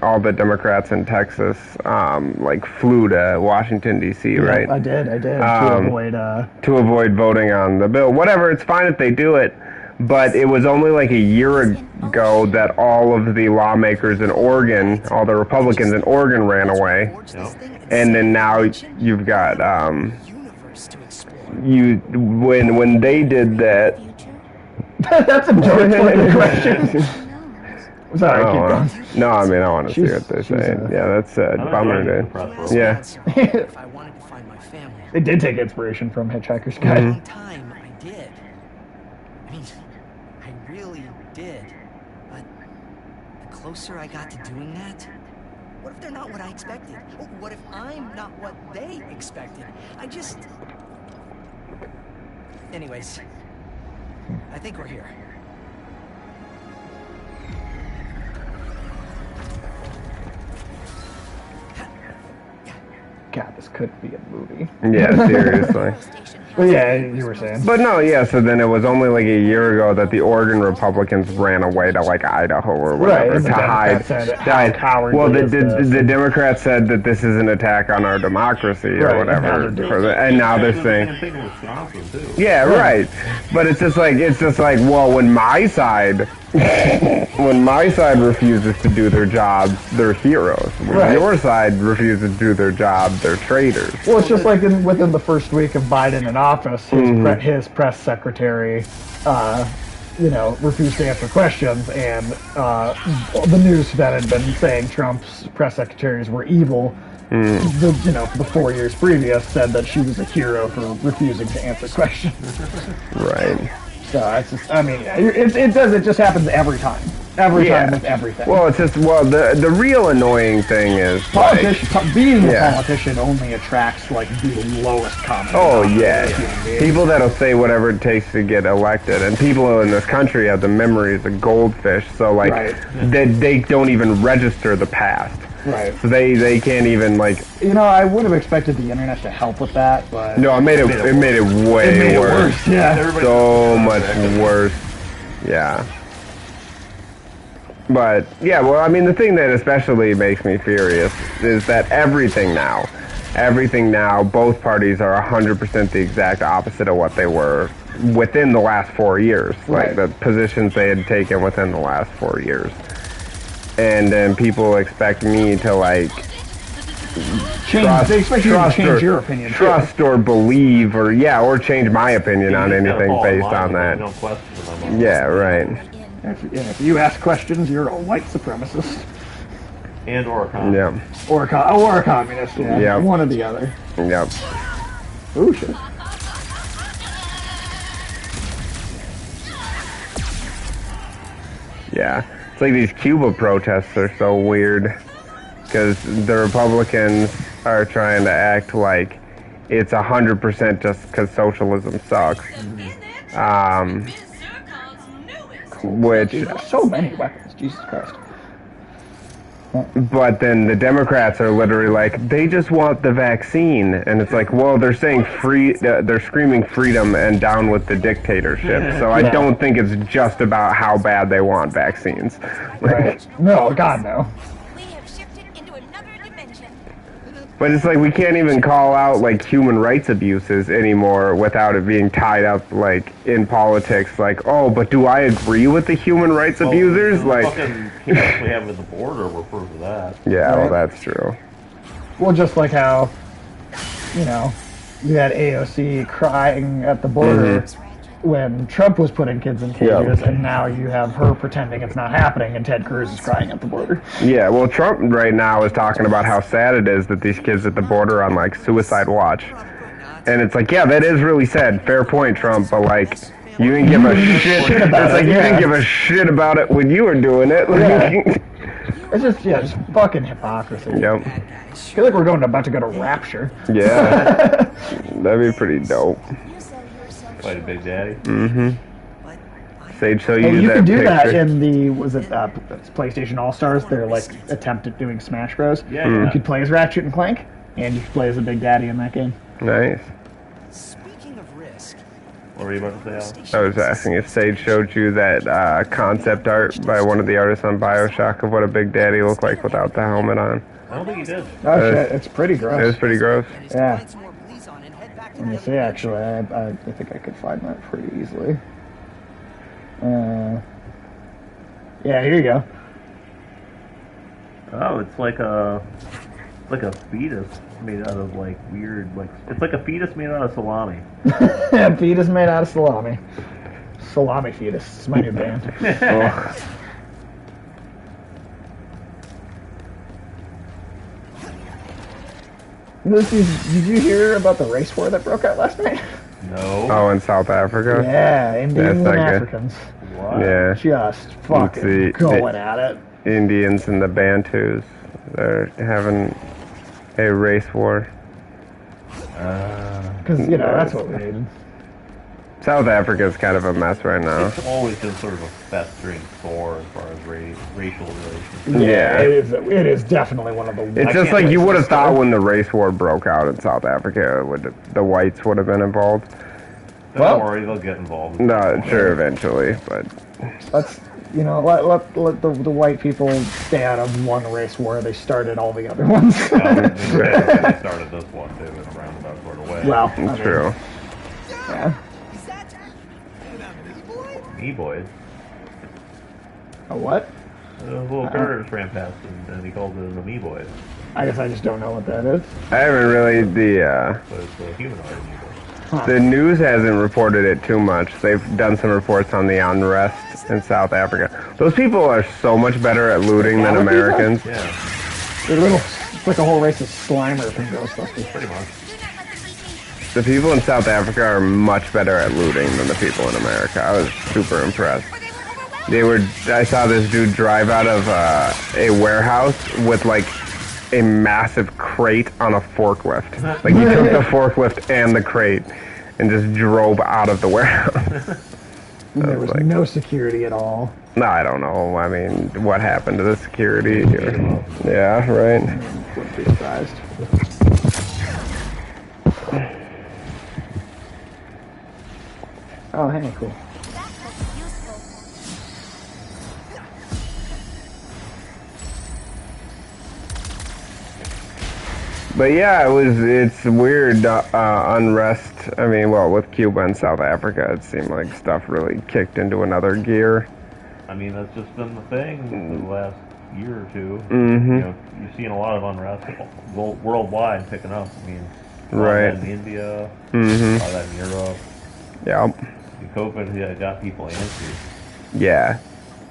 all the Democrats in Texas like flew to Washington D.C. right? I did to avoid voting on the bill. Whatever, it's fine if they do it, but it was only like a year ago that all of the lawmakers in Oregon, all the Republicans in Oregon ran away, and then now you've got when they did that. That's a direct question. Sorry, keep going. No, I mean, I want to see what they're saying. Yeah, that's a bummer, dude. Yeah. If I wanted to find my family. They did take inspiration from Hitchhiker's For a Guide. long time, I did. I mean, I really did. But the closer I got to doing that, what if they're not what I expected? What if I'm not what they expected? Anyways, I think we're here. God, this could be a movie. Yeah, seriously. But yeah, you were saying. But no, yeah, so then it was only like a year ago that the Oregon Republicans ran away to like Idaho or whatever and the to hide. Democrats said, how cowardly Well, is this? the Democrats said that this is an attack on our democracy or whatever. And now they're saying, yeah, right. But it's just like, well, when my side refuses to do their job, they're heroes. When your side refuses to do their job, they're traitors. Well, it's just like within the first week of Biden in office, his press secretary, refused to answer questions, and the news that had been saying Trump's press secretaries were evil, the 4 years previous, said that she was a hero for refusing to answer questions. Right. So it's just, I mean, it just happens every time. Every Yeah. time with everything. Well, it's just the real annoying thing is like, Being Yeah. a politician only attracts like the lowest common. oh denominator yeah, of human beings. people that'll say whatever it takes to get elected, and people in this country have the memories of goldfish, so like Right. they don't even register the past. Right. So they can't even like. You know, I would have expected the internet to help with that, but No, it made it way it made it worse. worse. Yeah. Everybody So much worse. Yeah. But yeah, well, I mean, the thing that especially makes me furious is that everything now, both parties are 100% the exact opposite of what they were within the last 4 years. Like Right. the positions they had taken within the last 4 years. And then people expect me to like They expect you to change or, your opinion. too. trust or believe or change my opinion on anything based on that. No question them. Yeah, right. If you ask questions, you're a white supremacist And or a con. Yeah. or a communist. Yeah. Yeah. One or the other. Yep. Ooh shit. Yeah. It's like these Cuba protests are so weird because the Republicans are trying to act like it's 100% just because socialism sucks. Which, There's so many weapons. Jesus Christ. but then the Democrats are literally like, they just want the vaccine, and it's like, well, they're saying they're screaming freedom and down with the dictatorship. So I Yeah. don't think it's just about how bad they want vaccines. Right. No, God no. We have shifted into another dimension. But it's like we can't even call out like human rights abuses anymore without it being tied up like in politics. Like, oh, but do I agree with the human rights abusers? The Like, fucking chaos we have at the border were proof of that. yeah, well, Right. that's true. Well, just like how, you know, you had AOC crying at the border when Trump was putting kids in cages, Yeah. and now you have her pretending it's not happening, and Ted Cruz is crying at the border. Yeah, well, Trump right now is talking about how sad it is that these kids at the border are on like suicide watch, and it's like, yeah, that is really sad. Fair point, Trump, but like. You didn't give a shit. It's like you didn't give a shit about it when you were doing it. Like, It's just fucking hypocrisy. yep. I feel like we're about to go to Rapture. Yeah. That'd be pretty dope. Fight a Big Daddy. Sage, so Well, use you that could do that picture. in the PlayStation All Stars. Their like attempt at doing Smash Bros. Yeah, You yeah. could play as Ratchet and Clank, and you could play as a Big Daddy in that game. Nice. Speaking of risk, What were you about to say, Alex? I was asking if Sage showed you that concept art by one of the artists on BioShock of what a Big Daddy looked like without the helmet on. I don't think he did. Oh shit, it's pretty It was gross. pretty gross. Yeah. find some more police on and head back to Let me see, actually, I think I could find that pretty easily. Yeah, here you go. Oh, it's like a fetus made out of like weird it's like a fetus made out of salami. Fetus made out of salami. Salami fetus. It's my new band. Oh. Did you hear about the race war that broke out last night? No. Oh, in South Africa? Yeah, Indians That's and not good. Africans. What? Yeah. Just fucking the- going at it. Indians and the Bantus. They're having a race war. Because, you know, that's what we needed. South Africa's kind of a mess right now. It's always been sort of a festering sore as far as racial relations. Yeah. It is definitely one of the It's just like you would have thought when the race war broke out in South Africa, the whites would have been involved. Don't worry, they'll get involved. No, sure, eventually, but Let's, you know, let the white people stay out of one race war. They started all the other ones. They started this one too in a roundabout sort of way. Well, I it's mean, true. Yeah. E-boys. A what? A little Carter just ran past and he called it an e-boys. I guess I just don't know what that is. I haven't really But it's a humanoid e-boy. the news hasn't reported it too much. They've done some reports on the unrest in South Africa. Those people are so much better at looting than Americans. Yeah, They're little. It's like a whole race of Slimer from Ghostbusters. pretty much. The people in South Africa are much better at looting than the people in America. I was super impressed. I saw this dude drive out of a warehouse with like a massive crate on a forklift. Like he took the forklift and the crate and just drove out of the warehouse. There was like, no security at all. No, I don't know. I mean, what happened to the security? Yeah, right. Wouldn't be surprised. Oh, hey, cool. But yeah, it's weird unrest. I mean, well, with Cuba and South Africa, it seemed like stuff really kicked into another gear. I mean, that's just been the thing for the last year or two. Mm-hmm. You know, you're seeing a lot of unrest worldwide picking up. I mean, a lot Right. of that in India, Mm-hmm. a lot of that in Europe. Yep. COVID got people antsy. Yeah.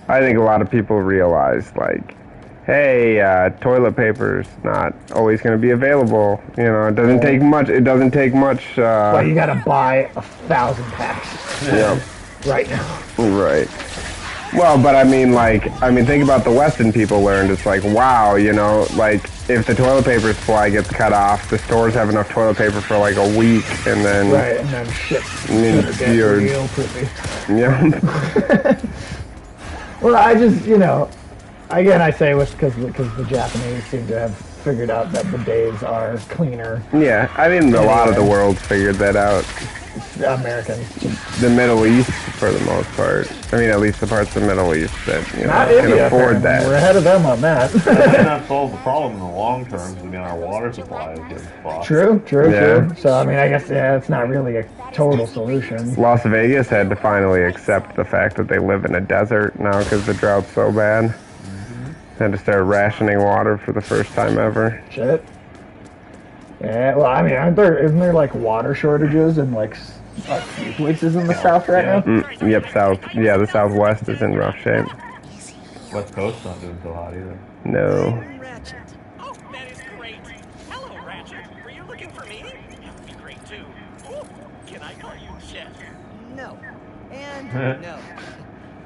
I think a lot of people realize, like, hey, toilet paper's not always going to be available. You know, it doesn't take much. It doesn't take much. Well, you gotta buy 1,000 packs Yeah. right now. Right. Well, but I mean, think about the Weston people learned. It's like, wow, you know, like, if the toilet paper supply gets cut off, the stores have enough toilet paper for like a week, and then... Right, and then shit. You're... Real poopy. Yeah. Well, I just, you know, again, I say because the Japanese seem to have figured out that bidets are cleaner. Yeah, I mean, a lot of the world figured that out. Americans. The Middle East, for the most part. I mean, at least the parts of the Middle East that, you know, Not can India, afford apparently. that. We're ahead of them on that. That may not solve the problem in the long term. I mean, our water supply is getting fucked. True. Yeah. So, I mean, I guess, yeah, it's not really a total solution. Las Vegas had to finally accept the fact that they live in a desert now because the drought's so bad. Mm-hmm. Had to start rationing water for the first time ever. Shit. Yeah, well, I mean, isn't there like water shortages in like a few places in the South right now? Yep, the Southwest is in rough shape. West Coast's not doing so hot either. No. Ratchet. Oh, that is great. Hello, Ratchet. Were you looking for me? That would be great, too. Oh, can I call you Jet? No. And no.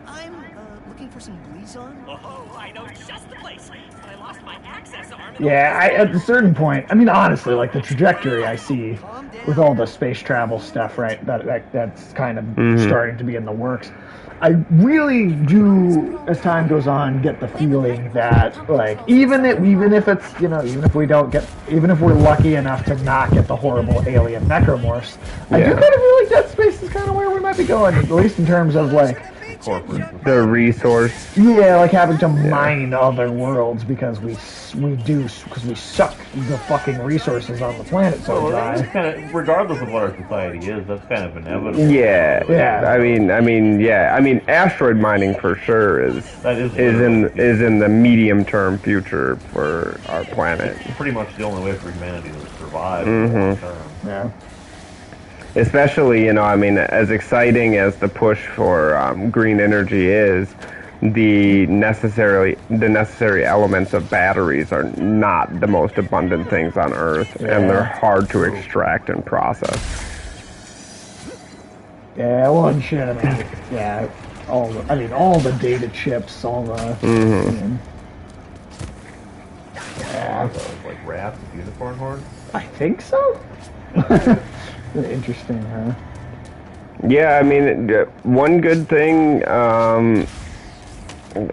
I'm looking for some Blizon. Oh, I know just the place. But I lost my access arm. Yeah, at a certain point, I mean, honestly, like the trajectory I see with all the space travel stuff, right? That's kind of starting to be in the works. I really do, as time goes on, get the feeling that, like, even if it's, you know, even if we're lucky enough to not get the horrible alien necromorphs, I do kind of feel like that space is kind of where we might be going, at least in terms of, like, The resource. yeah, like having to mine other worlds because we suck the fucking resources on the planet so Well, dry. it's kind of, regardless of what our society is, that's kind of inevitable. Yeah. Yeah. I mean, asteroid mining for sure is in the medium term future for our planet. It's pretty much the only way for humanity to survive in the long term. Yeah. Especially, you know, I mean, as exciting as the push for green energy is, the necessary elements of batteries are not the most abundant things on Earth, and they're hard to extract and process. Yeah, well, and shit, I mean, yeah, all the data chips, all the... I mean, yeah, Like rats with unicorn horns? I think so. Interesting, huh? Yeah, I mean, one good thing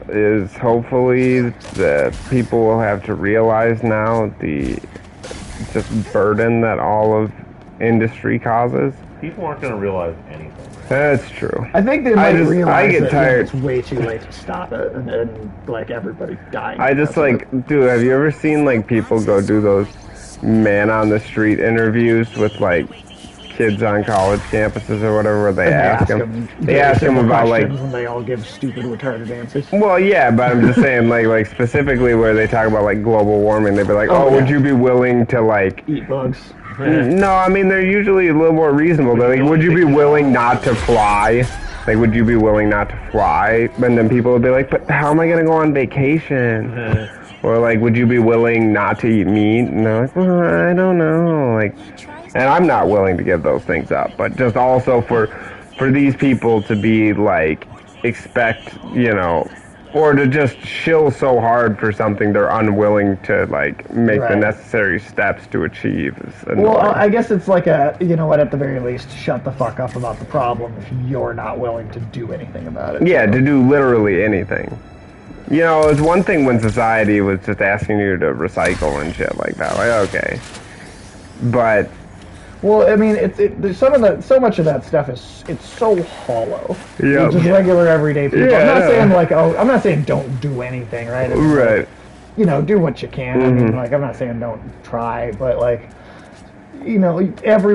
is hopefully that people will have to realize now the just burden that all of industry causes. People aren't going to realize anything. That's true. I think they might realize I get that tired. it's way too late to stop it, and like everybody dying. I just like, dude, have you ever seen like people go do those man on the street interviews with like kids on college campuses or whatever, where they ask them about like, when they all give stupid retarded answers. well, yeah, but I'm just saying like specifically where they talk about like global warming, they'd be like, would you be willing to like eat bugs? No, I mean they're usually a little more reasonable. They're like, would you be willing not to fly? Like, would you be willing not to fly? And then people would be like, but how am I gonna go on vacation? Or like, would you be willing not to eat meat? And they're like, well, I don't know. Like, and I'm not willing to give those things up. But just also for these people to be like, expect, you know, or to just shill so hard for something they're unwilling to, like, make the Right. necessary steps to achieve is annoying. Well, I guess it's like a, you know what, at the very least, shut the fuck up about the problem if you're not willing to do anything about it. Yeah, So- to do literally anything. You know, it's one thing when society was just asking you to recycle and shit like that. Like, okay. But, Well, I mean, there's so much of that stuff it's so hollow. Yeah. It's just regular everyday people. I'm not Yeah. saying like, I'm not saying don't do anything, right? It's like, right. you know, do what you can. I mean, like, I'm not saying don't try, but like, you know, every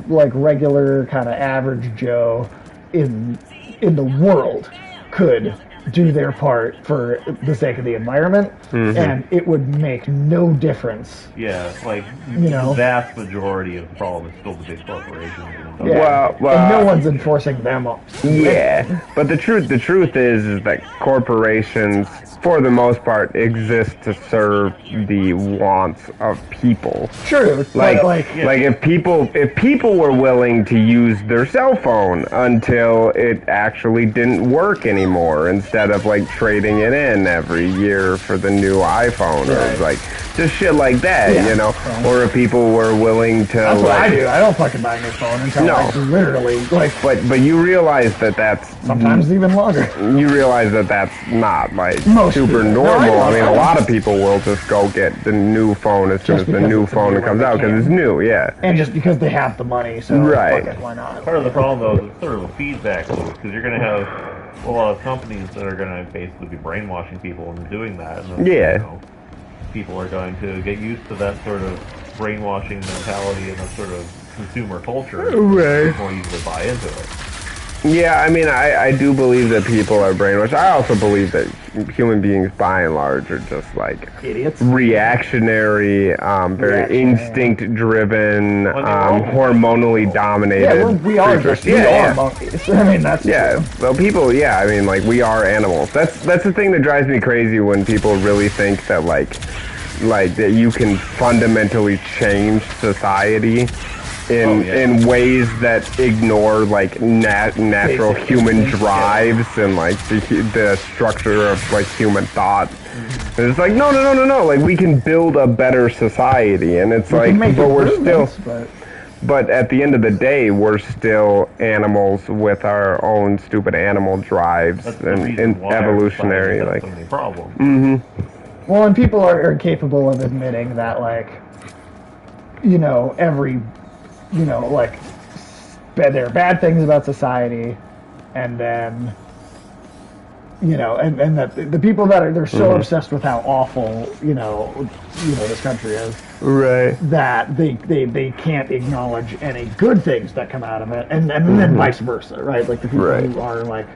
like regular kind of average Joe in the world could do their part for the sake of the environment, and it would make no difference. Yeah, like You know. the vast majority of the problem is still the big corporations. And Yeah. Well, and no one's enforcing them up. Yeah, but the truth is that corporations, for the most part, exist to serve the wants of people. True. Like, like if people were willing to use their cell phone until it actually didn't work anymore, instead of like trading it in every year for the new iPhone, Right. or like just shit like that, Yeah. you know, Right. or if people were willing to. that's what I like, do. I don't fucking buy a new phone until No. like literally like But you realize that that's sometimes even longer. you realize that that's not like Most super people. No, normal. I I mean, know. a lot of people will just go get the new phone as soon Just as the because new it's a phone new comes one, out they because it's can. new. Yeah. And just because they have the money, so Right. fuck it, why not? part of the problem, though, is it's sort of a feedback loop, because you're going to have a lot of companies that are going to basically be brainwashing people into doing that. And then, Yeah. You know, people are going to get used to that sort of brainwashing mentality and that sort of consumer culture. Right. More easily buy into it. Yeah, I mean, I do believe that people are brainwashed. I also believe that human beings, by and large, are just like Idiots. reactionary, very Reactionary. instinct-driven, Well, they're all hormonally dominated. Yeah, we are creatures. just we are monkeys. I mean, that's Yeah, well, people. Yeah, I mean, like we are animals. That's the thing that drives me crazy when people really think that like that you can fundamentally change society in ways that ignore like natural Basic human instincts, drives and like the structure of like human thought. And it's like no. Like we can build a better society, and it's We like, can make but we're still. improvements, But at the end of the day, we're still animals with our own stupid animal drives That's the and reason why our evolutionary, society has like. so many problems. Well, and people are capable of admitting that, like, you know, like, there are bad things about society, and then, you know, and that the people that they're so obsessed with how awful, you know, this country is, Right. that they can't acknowledge any good things that come out of it, and then vice versa, right? Like the people Right. who are like,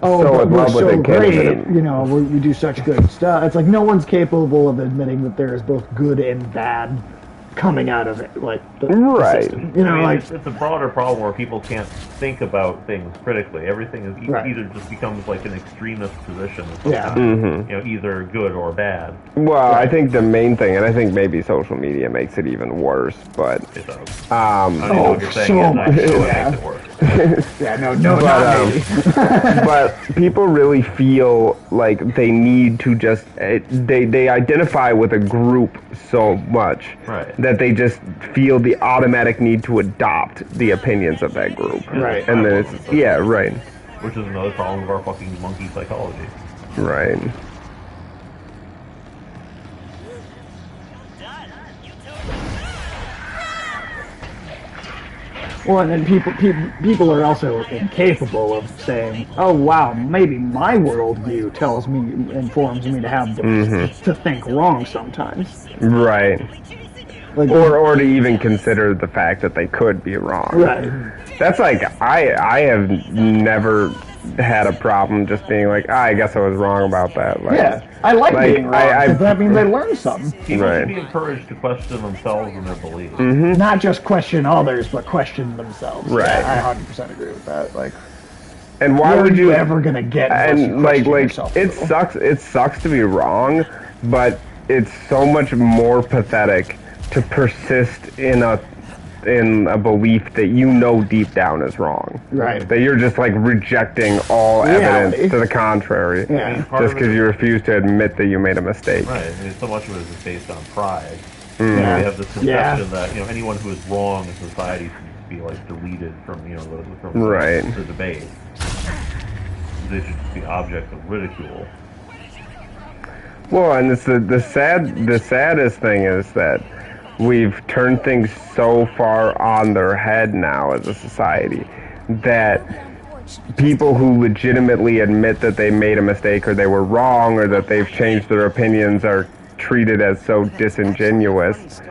oh, So but in we're love with so it, can't great, admit it. you know, we do such good stuff. It's like no one's capable of admitting that there is both good and bad coming out of it, like the Right. system. You know, I mean, like it's a broader problem where people can't think about things critically. Everything is Right. either just becomes like an extremist position. Yeah. You know, either good or bad. Well, I think the main thing, and I think maybe social media makes it even worse, but It does. um, I don't know what you're saying, so yet, and I much, know it yeah. makes it worse. yeah, no, But, not maybe. but people really feel like they need to just they identify with a group so much Right. that they just feel the automatic need to adopt the opinions of that group. Right. And then it's right. Which is another problem of our fucking monkey psychology. Right. Well, and then people are also incapable of saying, "Oh, wow, maybe my worldview tells me, informs me to have to think wrong sometimes." Right. Like, Or to even consider the fact that they could be wrong. right? That's like I have never had a problem just being like, I guess I was wrong about that. Like, Yeah, I like Like, being wrong I- because that means I learned something. People Right. should be encouraged to question themselves and their beliefs. Not just question others, but question themselves. Right. Yeah, I 100% agree with that. Like, And why where would are you ever gonna get? unless you and like question yourself a it little? sucks it sucks to be wrong, but it's so much more pathetic to persist in in a belief that you know deep down is wrong. Right. That you're just like rejecting all Reality. evidence to the contrary. Yeah. I mean, part Just of it because is- you refuse to admit that you made a mistake. Right. I mean, so much of it is just based on pride. Mm. Yeah. We have this Yeah. conception that anyone who is wrong in society should be like deleted from from Right. the debate. They should just be objects of ridicule. Well, and it's the saddest thing is that we've turned things so far on their head now as a society that people who legitimately admit that they made a mistake or they were wrong or that they've changed their opinions are treated as so disingenuous.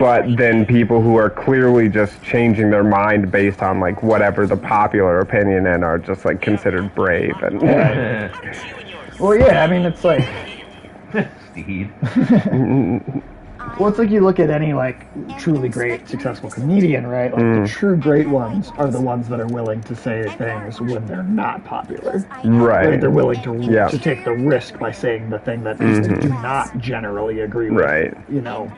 But then people who are clearly just changing their mind based on like whatever the popular opinion and are just like considered brave and Well, yeah, I mean, it's like, Steed. well, it's like you look at any like truly great, successful comedian, right? Like the true great ones are the ones that are willing to say things when they're not popular. Right? right. They're willing to Yeah. to take the risk by saying the thing that people do not generally agree with. Right. You know.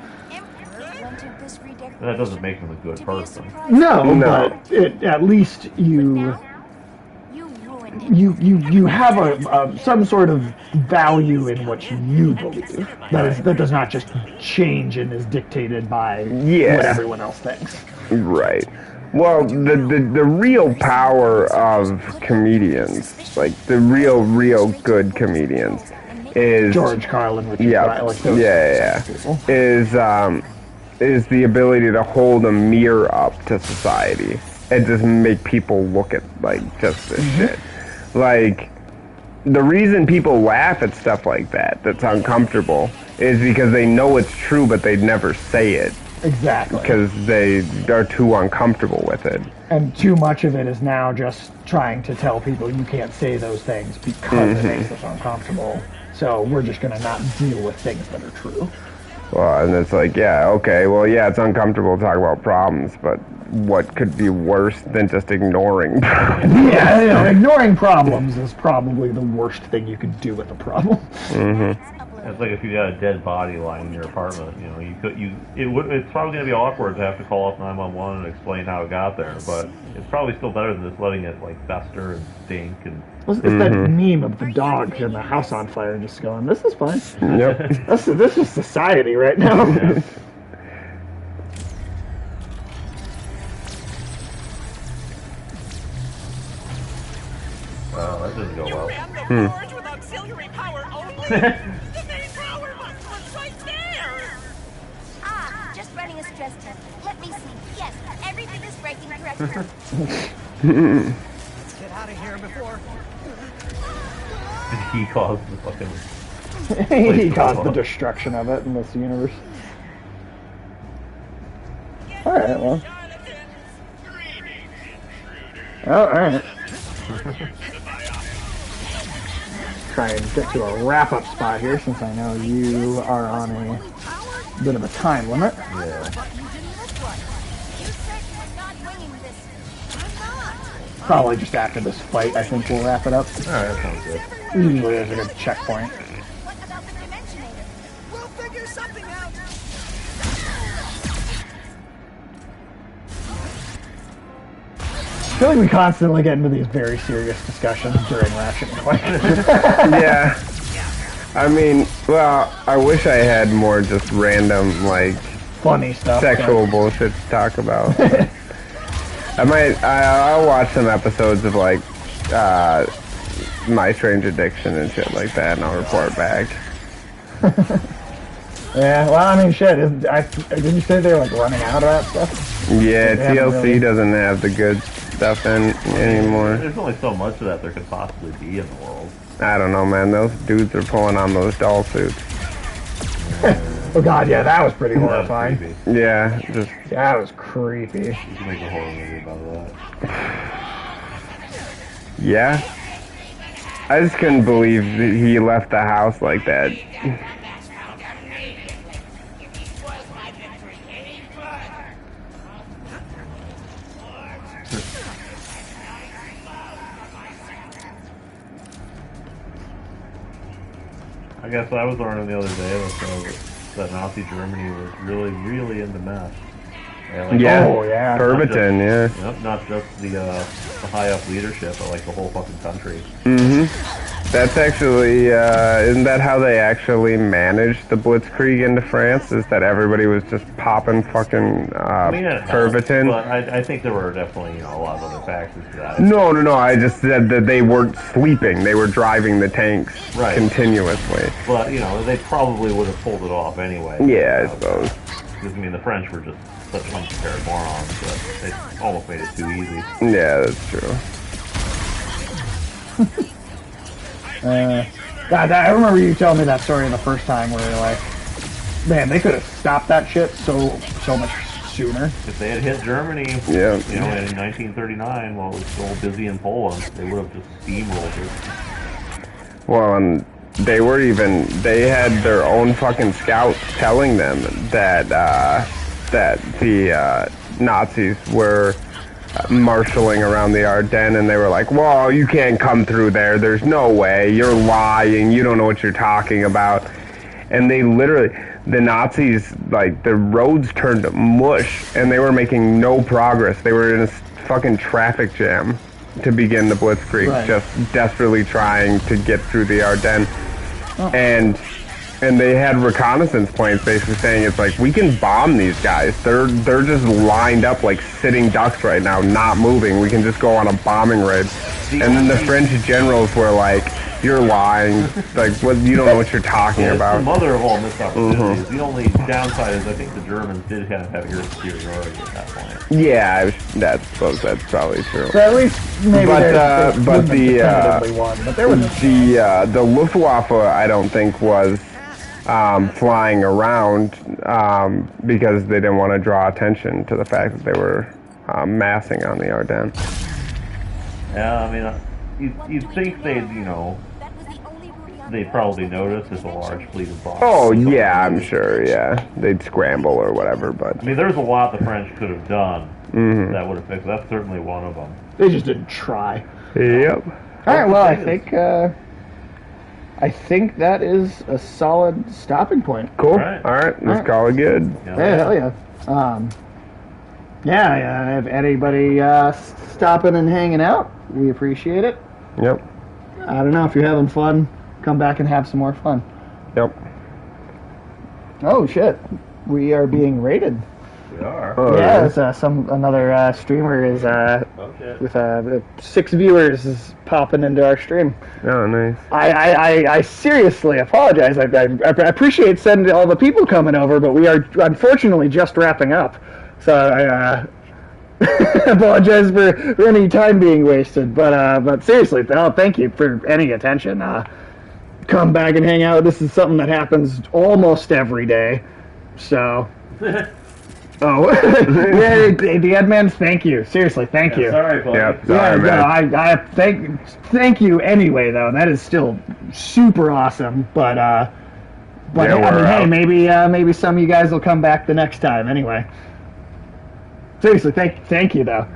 That doesn't make them a good person. No, No. but at least you have a some sort of value in what you believe. That does not just change and is dictated by Yeah. what everyone else thinks. Right. Well, the real power of comedians, like the real good comedians, is George Carlin, Richard yeah, Pryor, like those yeah, people. Is the ability to hold a mirror up to society and just make people look at like just this shit. Like the reason people laugh at stuff like that's uncomfortable is because they know it's true, but they'd never say it. Exactly. Because they are too uncomfortable with it. And too much of it is now just trying to tell people you can't say those things because it makes us uncomfortable. So we're just going to not deal with things that are true. Well, and it's like, yeah, okay, well, yeah, it's uncomfortable to talk about problems, but what could be worse than just ignoring problems? Yeah, you know, ignoring problems is probably the worst thing you can do with a problem. It's like if you got a dead body lying in your apartment, it's probably going to be awkward to have to call up 911 and explain how it got there, but it's probably still better than just letting it like fester and stink and. It's that meme of the dog in the house on fire just going, this is fine. Yep. This is society right now. Yeah. Well, that didn't go well. Ran the forge with auxiliary power only? The main power box was right there! Just running a stress test. Let me see. Yes, everything is breaking correctly. Let's get out of here before. Did he cause the fucking... He caused the destruction of it in this universe. Alright, well. Alright. Try and get to a wrap-up spot here, since I know you are on a bit of a time limit. Yeah. Probably just after this fight, I think we'll wrap it up. Alright, that sounds good. Usually there's a good checkpoint. What about the Dimensionator? We'll figure something out! I feel like we constantly get into these very serious discussions during Ratchet and Clank. Yeah. I mean, well, I wish I had more just random, like, Funny stuff. sexual bullshit to talk about. I'll watch some episodes of, like, My Strange Addiction and shit like that, and I'll report back. Yeah, well, I mean, shit. Did you say they're, like, running out of that stuff? Yeah, They haven't TLC really- doesn't have the good stuff in anymore. There's only so much of that there could possibly be in the world. I don't know, man. Those dudes are pulling on those doll suits. Oh, God, yeah, that was pretty That was horrifying. creepy. Yeah, just That was creepy. You can make a horror movie about that. yeah. I just couldn't believe that he left the house like that. I guess I was learning the other day that Nazi Germany was really, really into meth. Yeah. Oh, yeah. Pervitin, yeah. Yep, not just the high up leadership, but like the whole fucking country. That's actually, isn't that how they actually managed the Blitzkrieg into France? Is that everybody was just popping fucking I mean, it helped, Pervitin? but I think there were definitely a lot of other factors to that. No. I just said that they weren't sleeping. They were driving the tanks Right. continuously. But they probably would have pulled it off anyway. Yeah, I suppose. Because the French were just such unprepared morons that they almost made it too easy. Yeah, that's true. God, I remember you telling me that story the first time where you're like, man, they could have stopped that shit so much sooner. If they had hit Germany, Yeah. In 1939, while it was still busy in Poland, they would have just steamrolled it. Well, and they had their own fucking scouts telling them that the Nazis were marshaling around the Ardennes, and they were like, well, you can't come through there. There's no way. You're lying. You don't know what you're talking about. And they literally, the Nazis, like, the roads turned to mush, and they were making no progress. They were in a fucking traffic jam to begin the Blitzkrieg, Right. just desperately trying to get through the Ardennes. And they had reconnaissance planes basically saying it's like, we can bomb these guys. They're just lined up like sitting ducks right now, not moving. We can just go on a bombing raid. And then the French generals were like, you're lying. Like, what? You don't know what you're talking It's about. the mother of all missed opportunities. The only downside is I think the Germans did kind of have air superiority at that point. Yeah, that's probably true. So at least maybe But, they but wouldn't have definitively won, but there was the Luftwaffe, I don't think, was flying around because they didn't want to draw attention to the fact that they were massing on the Ardennes. Yeah, I mean, you'd think they'd probably notice there's a large fleet of bombs. Oh, yeah, I'm sure, yeah. They'd scramble or whatever, but... I mean, there's a lot the French could have done that would have fixed. That's certainly one of them. they just didn't try. Yep. All right, well, I think that is a solid stopping point. Cool. All right. All right, let's call it good. Yeah. Yeah, hell yeah. Yeah, if anybody stopping and hanging out, we appreciate it. Yep. I don't know, if you're having fun, come back and have some more fun. Yep. Oh, shit. We are being rated. We are. Oh, Yeah, it's, another streamer is Okay. with 6 viewers is popping into our stream. Oh, nice. I seriously apologize. I appreciate sending all the people coming over, but we are unfortunately just wrapping up. So I apologize for any time being wasted. But seriously, thank you for any attention. Come back and hang out. This is something that happens almost every day. So. Oh, yeah, the Edmans, thank you. Seriously, thank you. Sorry, buddy. Yep, sorry, man. No, I thank you anyway, though. That is still super awesome. But Yeah, I mean, we're hey, out. maybe some of you guys will come back the next time. Anyway, seriously, thank you though.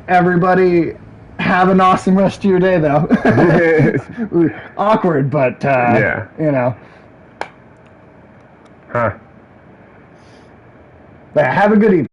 Everybody, have an awesome rest of your day, though. Awkward, but Yeah. you know. Huh. But have a good evening.